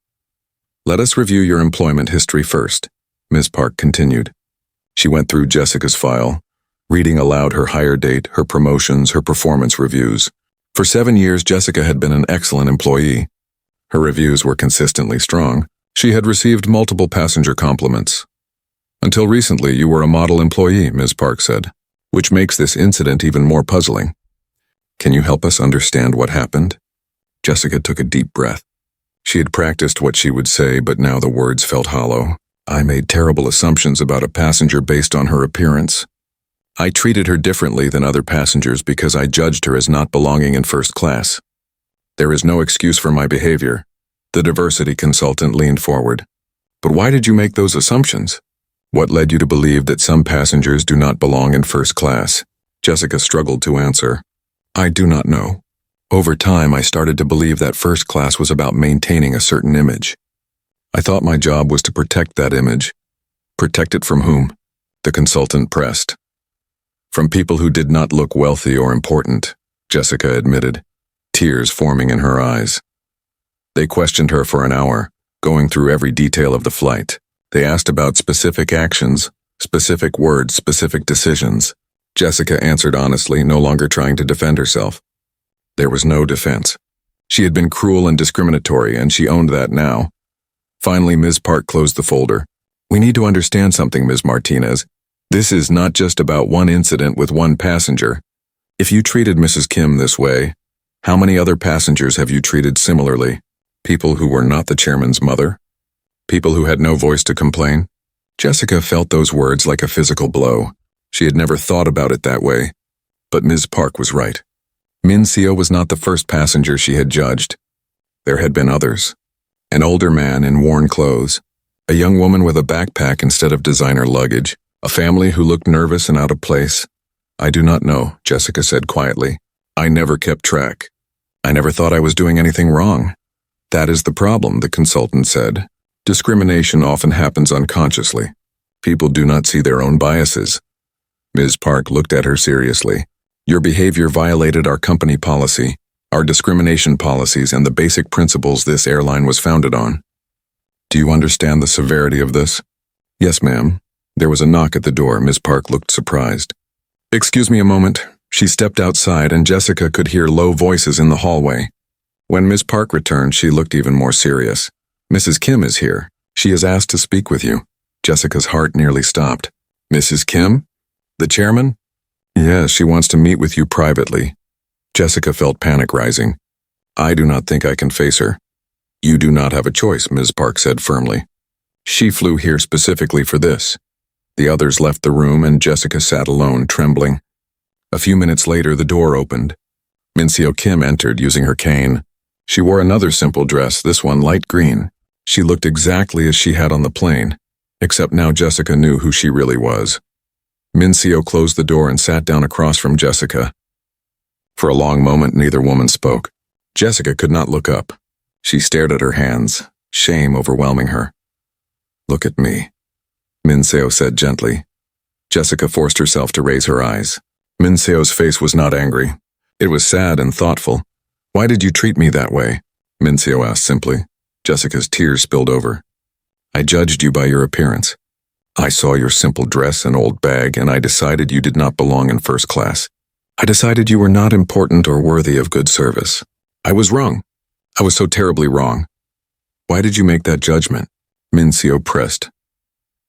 "Let us review your employment history first," Ms. Park continued. She went through Jessica's file, reading aloud her hire date, her promotions, her performance reviews. For 7 years, Jessica had been an excellent employee. Her reviews were consistently strong. She had received multiple passenger compliments. "Until recently, you were a model employee," Ms. Park said, "which makes this incident even more puzzling. Can you help us understand what happened?" Jessica took a deep breath. She had practiced what she would say, but now the words felt hollow. "I made terrible assumptions about a passenger based on her appearance. I treated her differently than other passengers because I judged her as not belonging in first class. There is no excuse for my behavior." The diversity consultant leaned forward. "But why did you make those assumptions? What led you to believe that some passengers do not belong in first class?" Jessica struggled to answer. "I do not know. Over time, I started to believe that first class was about maintaining a certain image. I thought my job was to protect that image." "Protect it from whom?" the consultant pressed. "From people who did not look wealthy or important," Jessica admitted, tears forming in her eyes. They questioned her for an hour, going through every detail of the flight. They asked about specific actions, specific words, specific decisions. Jessica answered honestly, no longer trying to defend herself. There was no defense. She had been cruel and discriminatory, and she owned that now. Finally, Ms. Park closed the folder. "We need to understand something, Ms. Martinez. This is not just about one incident with one passenger. If you treated Mrs. Kim this way, how many other passengers have you treated similarly? People who were not the chairman's mother? People who had no voice to complain?" Jessica felt those words like a physical blow. She had never thought about it that way. But Ms. Park was right. Min Seo was not the first passenger she had judged. There had been others. An older man in worn clothes, a young woman with a backpack instead of designer luggage, a family who looked nervous and out of place. "I do not know," Jessica said quietly. "I never kept track. I never thought I was doing anything wrong." "That is the problem," the consultant said. "Discrimination often happens unconsciously. People do not see their own biases." Ms. Park looked at her seriously. "Your behavior violated our company policy, our discrimination policies, and the basic principles this airline was founded on. Do you understand the severity of this?" "Yes, ma'am." There was a knock at the door. Ms. Park looked surprised. "Excuse me a moment." She stepped outside, and Jessica could hear low voices in the hallway. When Ms. Park returned, she looked even more serious. "Mrs. Kim is here. She has asked to speak with you." Jessica's heart nearly stopped. "Mrs. Kim? The chairman?" "Yes, she wants to meet with you privately." Jessica felt panic rising. "I do not think I can face her." "You do not have a choice," Ms. Park said firmly. "She flew here specifically for this." The others left the room, and Jessica sat alone, trembling. A few minutes later, the door opened. Min Seo Kim entered, using her cane. She wore another simple dress, this one light green. She looked exactly as she had on the plane, except now Jessica knew who she really was. Min Seo closed the door and sat down across from Jessica. For a long moment, neither woman spoke. Jessica could not look up. She stared at her hands, shame overwhelming her. "Look at me," Min Seo said gently. Jessica forced herself to raise her eyes. Min Seo's face was not angry. It was sad and thoughtful. "Why did you treat me that way?" Min Seo asked simply. Jessica's tears spilled over. "I judged you by your appearance. I saw your simple dress and old bag, and I decided you did not belong in first class. I decided you were not important or worthy of good service. I was wrong. I was so terribly wrong." "Why did you make that judgment?" Min Seo pressed.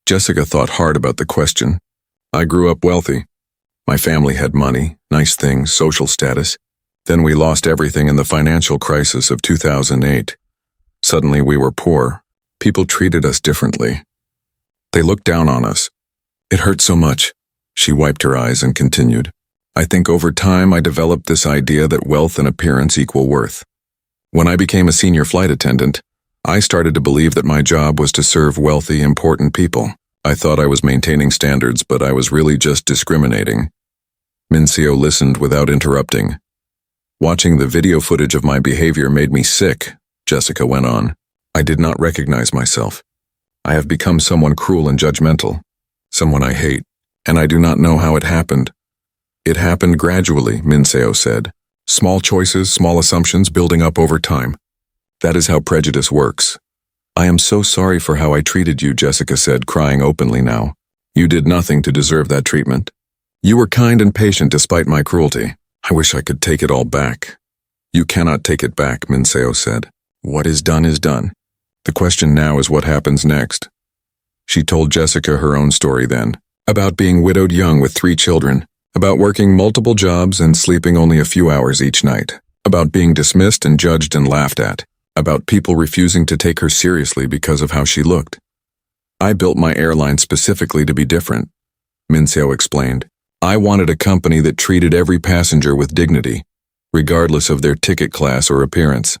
Jessica thought hard about the question. "I grew up wealthy. My family had money, nice things, social status. Then we lost everything in the financial crisis of 2008. Suddenly we were poor. People treated us differently. They looked down on us. It hurt so much." She wiped her eyes and continued. I think over time I developed this idea that wealth and appearance equal worth. When I became a senior flight attendant, I started to believe that my job was to serve wealthy, important people. I thought I was maintaining standards, but I was really just discriminating. Mincio listened without interrupting. Watching the video footage of my behavior made me sick, Jessica went on. I did not recognize myself. I have become someone cruel and judgmental, someone I hate, and I do not know how it happened. It happened gradually, Mincio said. Small choices, small assumptions building up over time. That is how prejudice works. I am so sorry for how I treated you, Jessica said, crying openly now. You did nothing to deserve that treatment. You were kind and patient despite my cruelty. I wish I could take it all back. You cannot take it back, Mincio said. What is done is done. The question now is what happens next. She told Jessica her own story then, about being widowed young with 3 children, about working multiple jobs and sleeping only a few hours each night, about being dismissed and judged and laughed at, about people refusing to take her seriously because of how she looked. I built my airline specifically to be different, Mincio explained. I wanted a company that treated every passenger with dignity, regardless of their ticket class or appearance.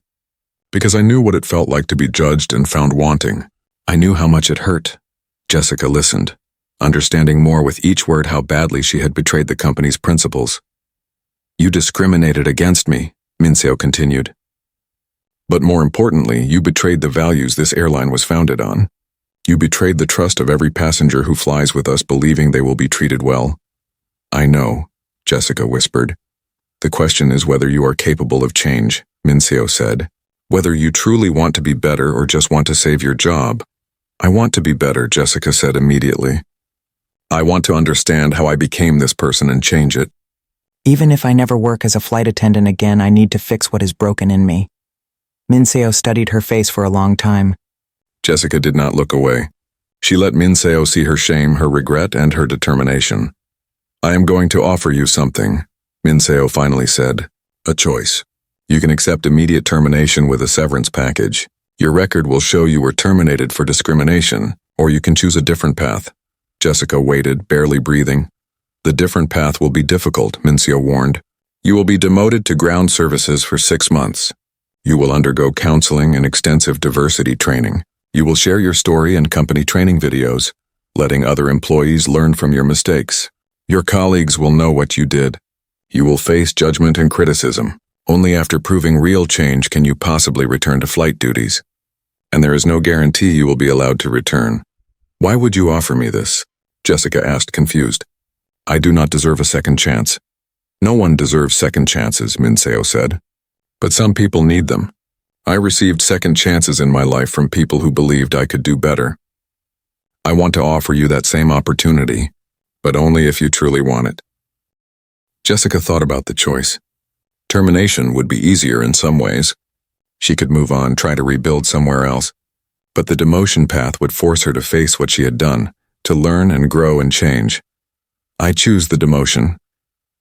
Because I knew what it felt like to be judged and found wanting. I knew how much it hurt. Jessica listened, understanding more with each word how badly she had betrayed the company's principles. You discriminated against me, Mincio continued. But more importantly, you betrayed the values this airline was founded on. You betrayed the trust of every passenger who flies with us believing they will be treated well. I know, Jessica whispered. The question is whether you are capable of change, Mincio said. Whether you truly want to be better or just want to save your job. I want to be better, Jessica said immediately. I want to understand how I became this person and change it. Even if I never work as a flight attendant again, I need to fix what is broken in me. Mincio studied her face for a long time. Jessica did not look away. She let Mincio see her shame, her regret, and her determination. I am going to offer you something, Mincio finally said. A choice. You can accept immediate termination with a severance package. Your record will show you were terminated for discrimination, or you can choose a different path. Jessica waited, barely breathing. The different path will be difficult, Mincio warned. You will be demoted to ground services for 6 months. You will undergo counseling and extensive diversity training. You will share your story and company training videos, letting other employees learn from your mistakes. Your colleagues will know what you did. You will face judgment and criticism. Only after proving real change can you possibly return to flight duties. And there is no guarantee you will be allowed to return. Why would you offer me this? Jessica asked, confused. I do not deserve a second chance. No one deserves second chances, Mincio said. But some people need them. I received second chances in my life from people who believed I could do better. I want to offer you that same opportunity, but only if you truly want it. Jessica thought about the choice. Termination would be easier in some ways. She could move on, try to rebuild somewhere else. But the demotion path would force her to face what she had done, to learn and grow and change. I choose the demotion,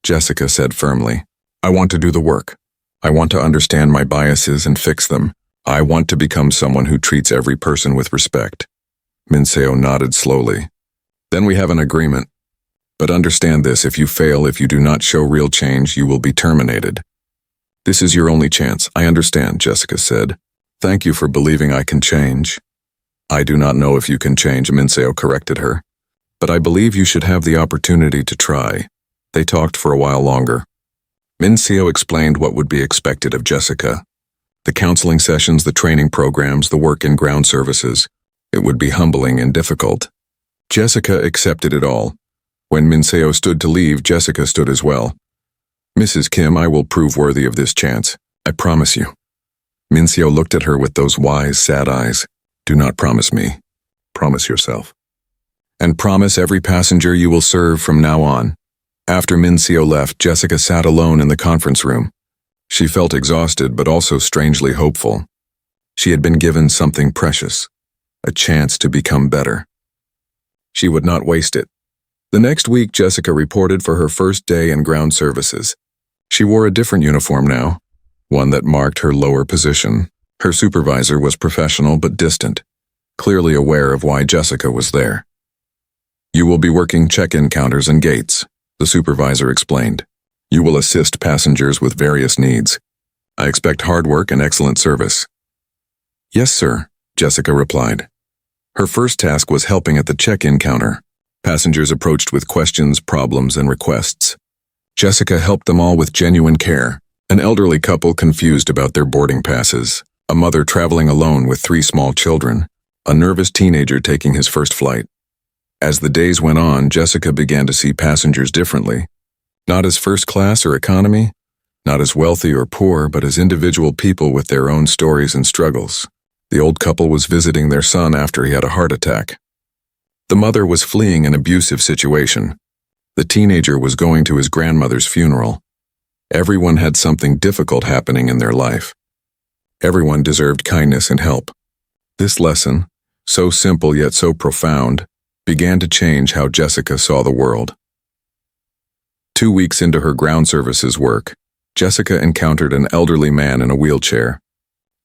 Jessica said firmly. I want to do the work. I want to understand my biases and fix them. I want to become someone who treats every person with respect. Mincio nodded slowly. Then we have an agreement. But understand this, if you fail, if you do not show real change, you will be terminated. This is your only chance. I understand, Jessica said. Thank you for believing I can change. I do not know if you can change, Mincio corrected her. But I believe you should have the opportunity to try. They talked for a while longer. Mincio explained what would be expected of Jessica. The counseling sessions, the training programs, the work in ground services. It would be humbling and difficult. Jessica accepted it all. When Mincio stood to leave, Jessica stood as well. Mrs. Kim, I will prove worthy of this chance. I promise you. Mincio looked at her with those wise, sad eyes. Do not promise me. Promise yourself. And promise every passenger you will serve from now on. After Mincio left, Jessica sat alone in the conference room. She felt exhausted but also strangely hopeful. She had been given something precious, a chance to become better. She would not waste it. The next week, Jessica reported for her first day in ground services. She wore a different uniform now, one that marked her lower position. Her supervisor was professional but distant, clearly aware of why Jessica was there. You will be working check-in counters and gates, the supervisor explained. You will assist passengers with various needs. I expect hard work and excellent service." "Yes, sir," Jessica replied. Her first task was helping at the check-in counter. Passengers approached with questions, problems, and requests. Jessica helped them all with genuine care. An elderly couple confused about their boarding passes, a mother traveling alone with 3 small children, a nervous teenager taking his first flight. As the days went on, Jessica began to see passengers differently. Not as first class or economy, not as wealthy or poor, but as individual people with their own stories and struggles. The old couple was visiting their son after he had a heart attack. The mother was fleeing an abusive situation. The teenager was going to his grandmother's funeral. Everyone had something difficult happening in their life. Everyone deserved kindness and help. This lesson, so simple yet so profound, began to change how Jessica saw the world. 2 weeks into her ground services work, Jessica encountered an elderly man in a wheelchair.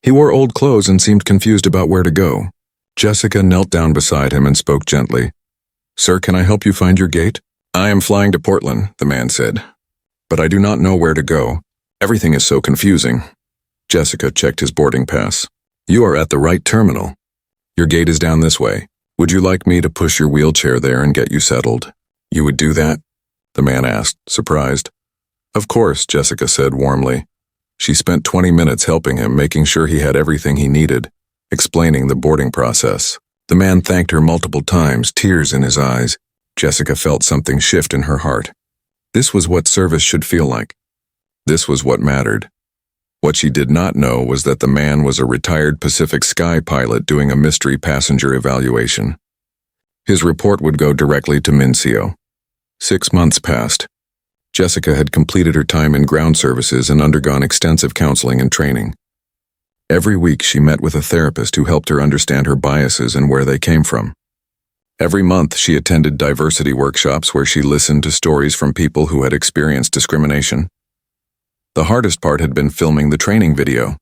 He wore old clothes and seemed confused about where to go. Jessica knelt down beside him and spoke gently. "Sir, can I help you find your gate?" "I am flying to Portland," the man said. "But I do not know where to go. Everything is so confusing." Jessica checked his boarding pass. "You are at the right terminal. Your gate is down this way. Would you like me to push your wheelchair there and get you settled?" "You would do that?" the man asked, surprised. "Of course," Jessica said warmly. She spent 20 minutes helping him, making sure he had everything he needed, explaining the boarding process. The man thanked her multiple times, tears in his eyes. Jessica felt something shift in her heart. This was what service should feel like. This was what mattered. What she did not know was that the man was a retired Pacific Sky pilot doing a mystery passenger evaluation. His report would go directly to Mincio. 6 months passed. Jessica had completed her time in ground services and undergone extensive counseling and training. Every week she met with a therapist who helped her understand her biases and where they came from. Every month she attended diversity workshops where she listened to stories from people who had experienced discrimination. The hardest part had been filming the training video.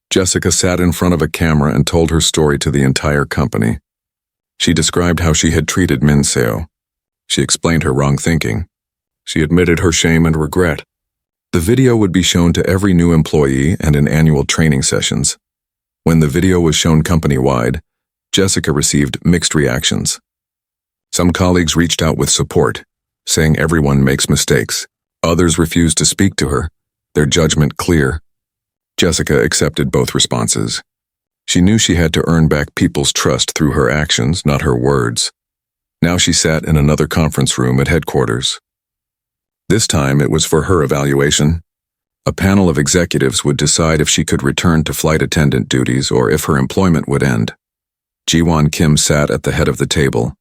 Jessica sat in front of a camera and told her story to the entire company. She described how she had treated Mincio. She explained her wrong thinking. She admitted her shame and regret. The video would be shown to every new employee and in annual training sessions. When the video was shown company-wide, Jessica received mixed reactions. Some colleagues reached out with support, saying everyone makes mistakes. Others refused to speak to her, their judgment clear. Jessica accepted both responses. She knew she had to earn back people's trust through her actions, not her words. Now she sat in another conference room at headquarters. This time it was for her evaluation. A panel of executives would decide if she could return to flight attendant duties or if her employment would end. Jiwon Kim sat at the head of the table.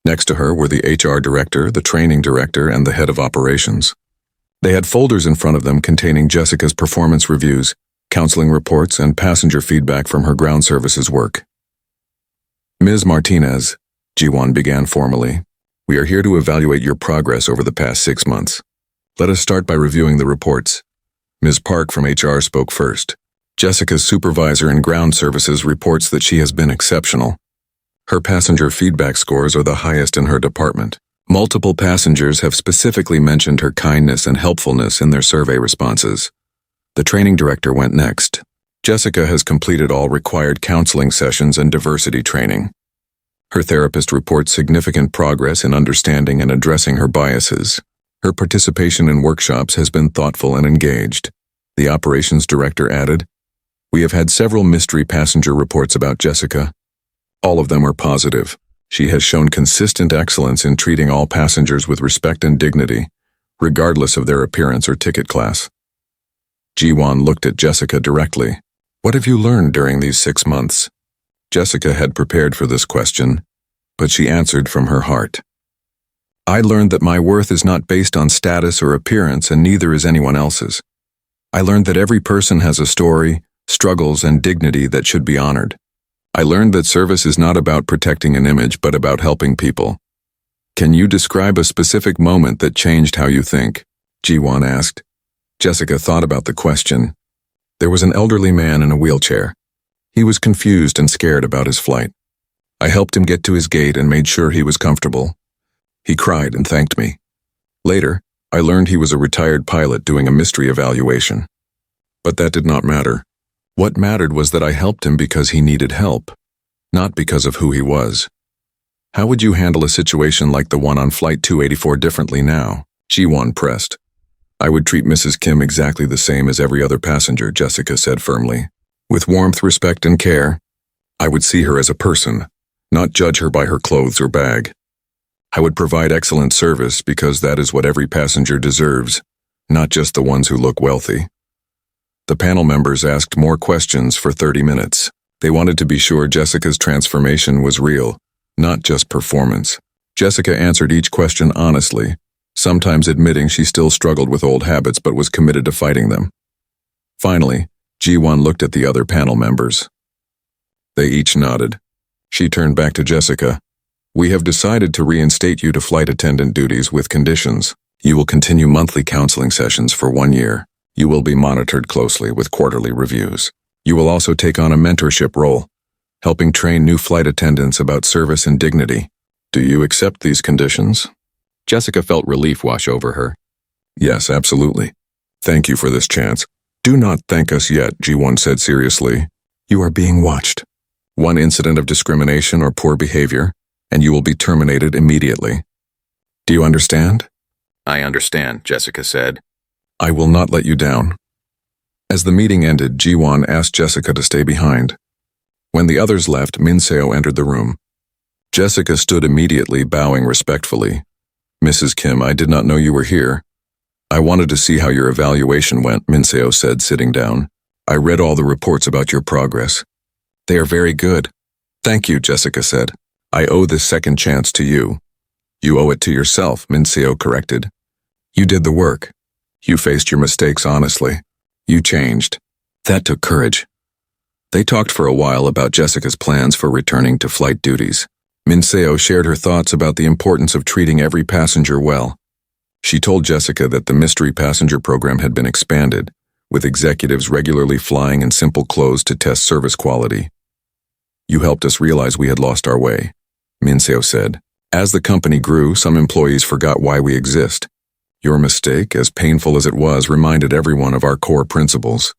Next to her were the HR director, the training director, and the head of operations. They had folders in front of them containing Jessica's performance reviews, counseling reports, and passenger feedback from her ground services work. "Ms. Martinez," Jiwon began formally, "we are here to evaluate your progress over the past 6 months. Let us start by reviewing the reports." Ms. Park from HR spoke first. Jessica's supervisor in ground services reports that she has been exceptional. Her passenger feedback scores are the highest in her department. Multiple passengers have specifically mentioned her kindness and helpfulness in their survey responses. The training director went next. Jessica has completed all required counseling sessions and diversity training. Her therapist reports significant progress in understanding and addressing her biases. Her participation in workshops has been thoughtful and engaged. The operations director added, "We have had several mystery passenger reports about Jessica. All of them are positive. She has shown consistent excellence in treating all passengers with respect and dignity, regardless of their appearance or ticket class." Jiwon looked at Jessica directly. "What have you learned during these 6 months?" Jessica had prepared for this question, but she answered from her heart. "I learned that my worth is not based on status or appearance, and neither is anyone else's. I learned that every person has a story, struggles, and dignity that should be honored. I learned that service is not about protecting an image, but about helping people." "Can you describe a specific moment that changed how you think?" Jiwon asked. Jessica thought about the question. There was an elderly man in a wheelchair. He was confused and scared about his flight. I helped him get to his gate and made sure he was comfortable. He cried and thanked me. Later, I I learned he was a retired pilot doing a mystery evaluation. But that did not matter. What mattered was that I helped him because he needed help, not because of who he was. How would you handle a situation like the one on Flight 284 differently now? Ji-won pressed. I would treat Mrs. Kim exactly the same as every other passenger, Jessica said firmly. With warmth, respect, and care. I would see her as a person, not judge her by her clothes or bag. I would provide excellent service because that is what every passenger deserves, not just the ones who look wealthy. The panel members asked more questions for 30 minutes. They wanted to be sure Jessica's transformation was real, not just performance. Jessica answered each question honestly, sometimes admitting she still struggled with old habits but was committed to fighting them. Finally, Ji-won looked at the other panel members. They each nodded. She turned back to Jessica. We have decided to reinstate you to flight attendant duties with conditions. You will continue monthly counseling sessions for 1 year. You will be monitored closely with quarterly reviews. You will also take on a mentorship role, helping train new flight attendants about service and dignity. Do you accept these conditions? Jessica felt relief wash over her. Yes, absolutely. Thank you for this chance. Do not thank us yet, Ji-won said seriously. You are being watched. One incident of discrimination or poor behavior, and you will be terminated immediately. Do you understand? I understand, Jessica said. I will not let you down. As the meeting ended, Ji-won asked Jessica to stay behind. When the others left, Min Seo entered the room. Jessica stood immediately, bowing respectfully. Mrs. Kim, I did not know you were here. I wanted to see how your evaluation went, Min Seo said, sitting down. I read all the reports about your progress. They are very good. Thank you, Jessica said. I owe this second chance to you. You owe it to yourself, Min Seo corrected. You did the work. You faced your mistakes honestly. You changed. That took courage. They talked for a while about Jessica's plans for returning to flight duties. Min Seo shared her thoughts about the importance of treating every passenger well. She told Jessica that the mystery passenger program had been expanded, with executives regularly flying in simple clothes to test service quality. You helped us realize we had lost our way, Min Seo said. As the company grew, some employees forgot why we exist. Your mistake, as painful as it was, reminded everyone of our core principles.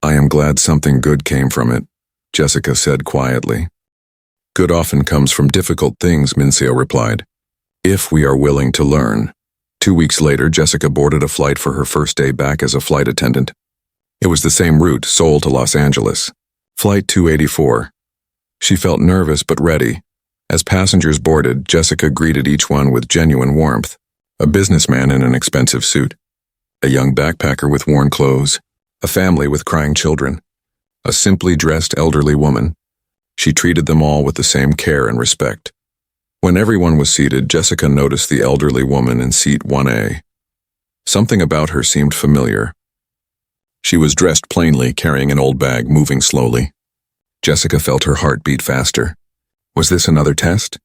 I am glad something good came from it, Jessica said quietly. Good often comes from difficult things, Min Seo replied. If we are willing to learn. 2 weeks later, Jessica boarded a flight for her first day back as a flight attendant. It was the same route, Seoul to Los Angeles. Flight 284. She felt nervous but ready. As passengers boarded, Jessica greeted each one with genuine warmth. A businessman in an expensive suit. A young backpacker with worn clothes. A family with crying children. A simply dressed elderly woman. She treated them all with the same care and respect. When everyone was seated, Jessica noticed the elderly woman in seat 1A. Something about her seemed familiar. She was dressed plainly, carrying an old bag, moving slowly. Jessica felt her heart beat faster. Was this another test?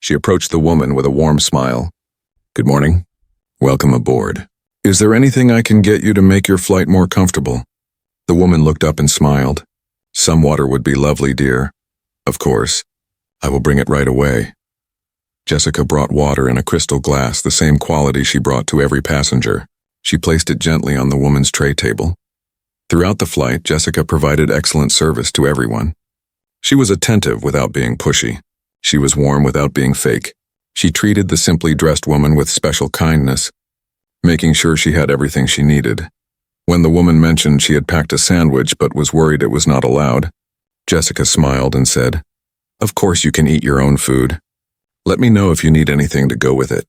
She approached the woman with a warm smile. Good morning. Welcome aboard. Is there anything I can get you to make your flight more comfortable? The woman looked up and smiled. Some water would be lovely, dear. Of course. I will bring it right away. Jessica brought water in a crystal glass, the same quality she brought to every passenger. She placed it gently on the woman's tray table. Throughout the flight, Jessica provided excellent service to everyone. She was attentive without being pushy. She was warm without being fake. She treated the simply dressed woman with special kindness, making sure she had everything she needed. When the woman mentioned she had packed a sandwich but was worried it was not allowed, Jessica smiled and said, Of course you can eat your own food. Let me know if you need anything to go with it.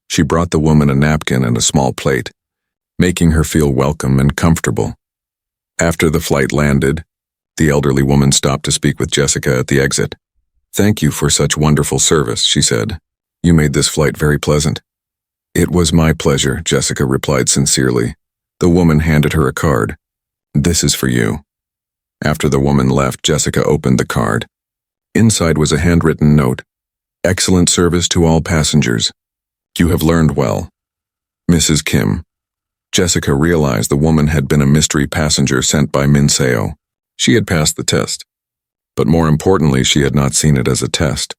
She brought the woman a napkin and a small plate, making her feel welcome and comfortable. After the flight landed, the elderly woman stopped to speak with Jessica at the exit. Thank you for such wonderful service, she said. You made this flight very pleasant. It was my pleasure, Jessica replied sincerely. The woman handed her a card. This is for you. After the woman left, Jessica opened the card. Inside was a handwritten note. Excellent service to all passengers. You have learned well. Mrs. Kim. Jessica realized the woman had been a mystery passenger sent by Min Seo. She had passed the test. But more importantly, she had not seen it as a test.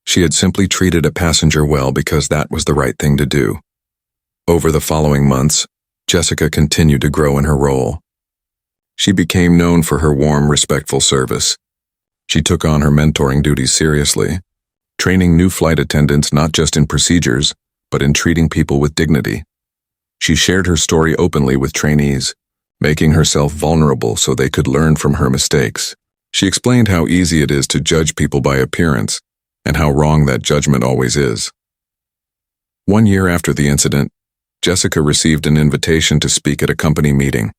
She had simply treated a passenger well because that was the right thing to do. Over the following months, Jessica continued to grow in her role. She became known for her warm, respectful service. She took on her mentoring duties seriously, training new flight attendants not just in procedures, but in treating people with dignity. She shared her story openly with trainees, making herself vulnerable so they could learn from her mistakes. She explained how easy it is to judge people by appearance, and how wrong that judgment always is. 1 year after the incident, Jessica received an invitation to speak at a company meeting.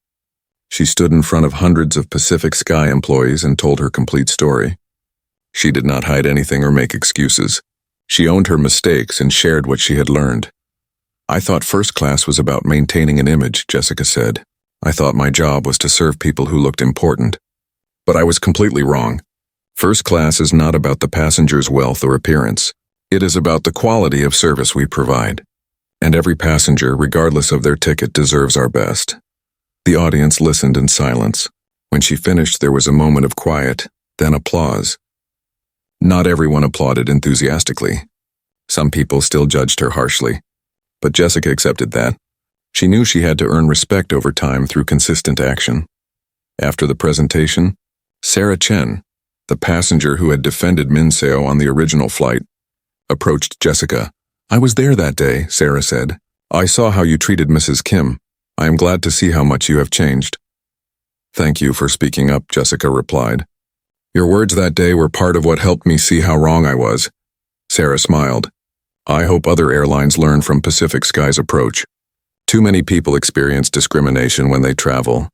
She stood in front of hundreds of Pacific Sky employees and told her complete story. She did not hide anything or make excuses. She owned her mistakes and shared what she had learned. "I thought first class was about maintaining an image," Jessica said. "I thought my job was to serve people who looked important. But I was completely wrong. First class is not about the passenger's wealth or appearance. It is about the quality of service we provide. And every passenger, regardless of their ticket, deserves our best." The audience listened in silence. When she finished, there was a moment of quiet, then applause. Not everyone applauded enthusiastically. Some people still judged her harshly. But Jessica accepted that. She knew she had to earn respect over time through consistent action. After the presentation, Sarah Chen, the passenger who had defended Min Seo on the original flight, approached Jessica. "I was there that day," Sarah said. "I saw how you treated Mrs. Kim. I am glad to see how much you have changed." "Thank you for speaking up," Jessica replied. "Your words that day were part of what helped me see how wrong I was." Sarah smiled. "I hope other airlines learn from Pacific Sky's approach. Too many people experience discrimination when they travel."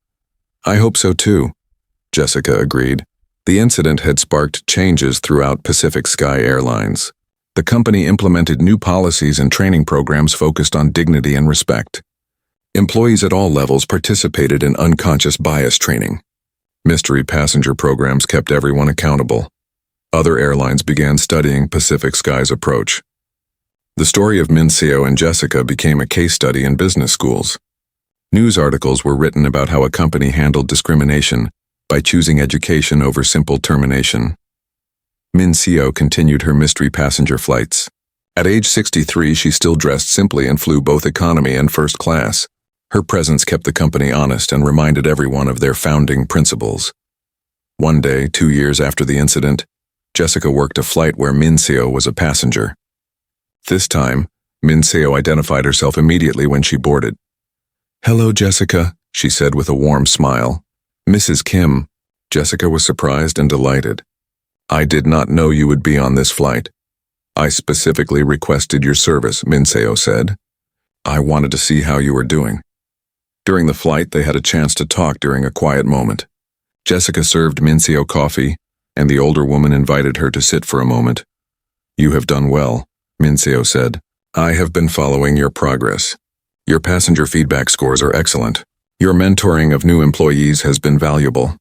"I hope so too," Jessica agreed. The incident had sparked changes throughout Pacific Sky Airlines. The company implemented new policies and training programs focused on dignity and respect. Employees at all levels participated in unconscious bias training. Mystery passenger programs kept everyone accountable. Other airlines began studying Pacific Sky's approach. The story of Min Seo and Jessica became a case study in business schools. News articles were written about how a company handled discrimination by choosing education over simple termination. Min Seo continued her mystery passenger flights. At age 63, she still dressed simply and flew both economy and first class. Her presence kept the company honest and reminded everyone of their founding principles. One day, 2 years after the incident, Jessica worked a flight where Min Seo was a passenger. This time, Min Seo identified herself immediately when she boarded. "Hello, Jessica," she said with a warm smile. "Mrs. Kim." Jessica was surprised and delighted. "I did not know you would be on this flight. I specifically requested your service," Min Seo said. "I wanted to see how you were doing." During the flight, they had a chance to talk during a quiet moment. Jessica served Min Seo coffee, and the older woman invited her to sit for a moment. "You have done well," Min Seo said. "I have been following your progress. Your passenger feedback scores are excellent. Your mentoring of new employees has been valuable."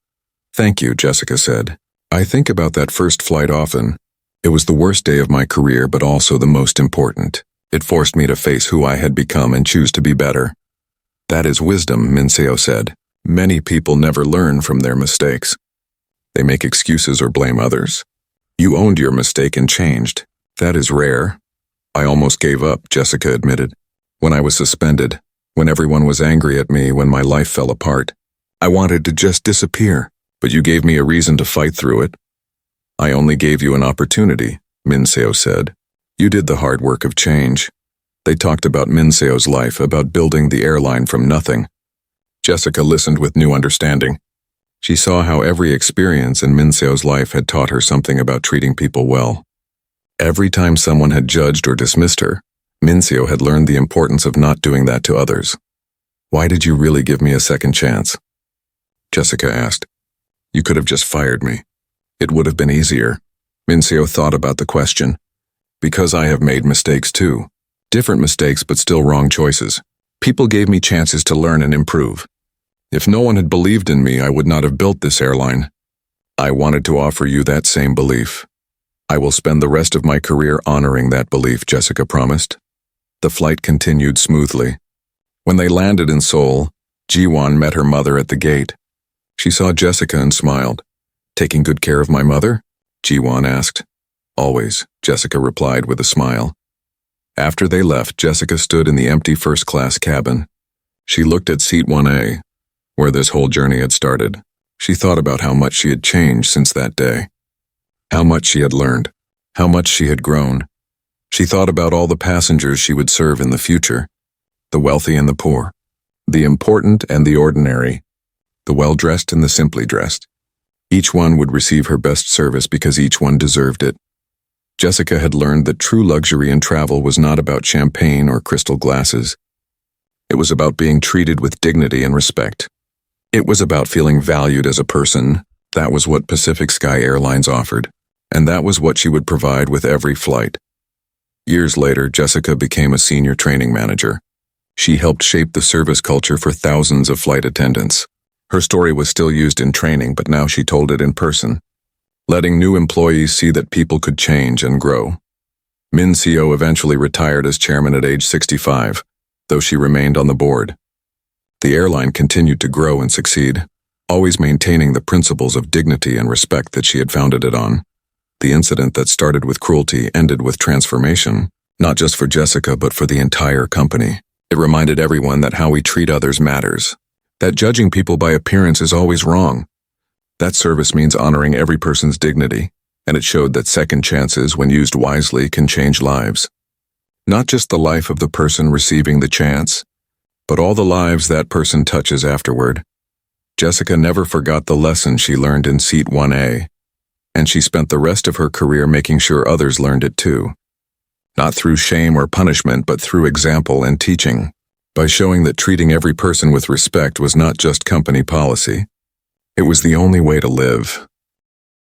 "Thank you," Jessica said. "I think about that first flight often. It was the worst day of my career, but also the most important. It forced me to face who I had become and choose to be better." "That is wisdom," Min Seo said. "Many people never learn from their mistakes. They make excuses or blame others. You owned your mistake and changed. That is rare." "I almost gave up," Jessica admitted. "When I was suspended, when everyone was angry at me, when my life fell apart, I wanted to just disappear, but you gave me a reason to fight through it." "I only gave you an opportunity," Min Seo said. "You did the hard work of change." They talked about Min Seo's life, about building the airline from nothing. Jessica listened with new understanding. She saw how every experience in Min Seo's life had taught her something about treating people well. Every time someone had judged or dismissed her, Min Seo had learned the importance of not doing that to others. "Why did you really give me a second chance?" Jessica asked. "You could have just fired me. It would have been easier." Min Seo thought about the question. "Because I have made mistakes too. Different mistakes, but still wrong choices. People gave me chances to learn and improve. If no one had believed in me, I would not have built this airline. I wanted to offer you that same belief. I will spend the rest of my career honoring that belief," Jessica promised. The flight continued smoothly. When they landed in Seoul, Ji-won met her mother at the gate. She saw Jessica and smiled. "Taking good care of my mother?" Ji-won asked. "Always," Jessica replied with a smile. After they left, Jessica stood in the empty first-class cabin. She looked at seat 1A, where this whole journey had started. She thought about how much she had changed since that day, how much she had learned, how much she had grown. She thought about all the passengers she would serve in the future, the wealthy and the poor, the important and the ordinary, the well-dressed and the simply dressed. Each one would receive her best service because each one deserved it. Jessica had learned that true luxury in travel was not about champagne or crystal glasses. It was about being treated with dignity and respect. It was about feeling valued as a person. That was what Pacific Sky Airlines offered, and that was what she would provide with every flight. Years later, Jessica became a senior training manager. She helped shape the service culture for thousands of flight attendants. Her story was still used in training, but now she told it in person, letting new employees see that people could change and grow. Min Seo eventually retired as chairman at age 65, though she remained on the board. The airline continued to grow and succeed, always maintaining the principles of dignity and respect that she had founded it on. The incident that started with cruelty ended with transformation, not just for Jessica but for the entire company. It reminded everyone that how we treat others matters, that judging people by appearance is always wrong. That service means honoring every person's dignity, and it showed that second chances, when used wisely, can change lives. Not just the life of the person receiving the chance, but all the lives that person touches afterward. Jessica never forgot the lesson she learned in seat 1A, and she spent the rest of her career making sure others learned it too. Not through shame or punishment, but through example and teaching, by showing that treating every person with respect was not just company policy. It was the only way to live.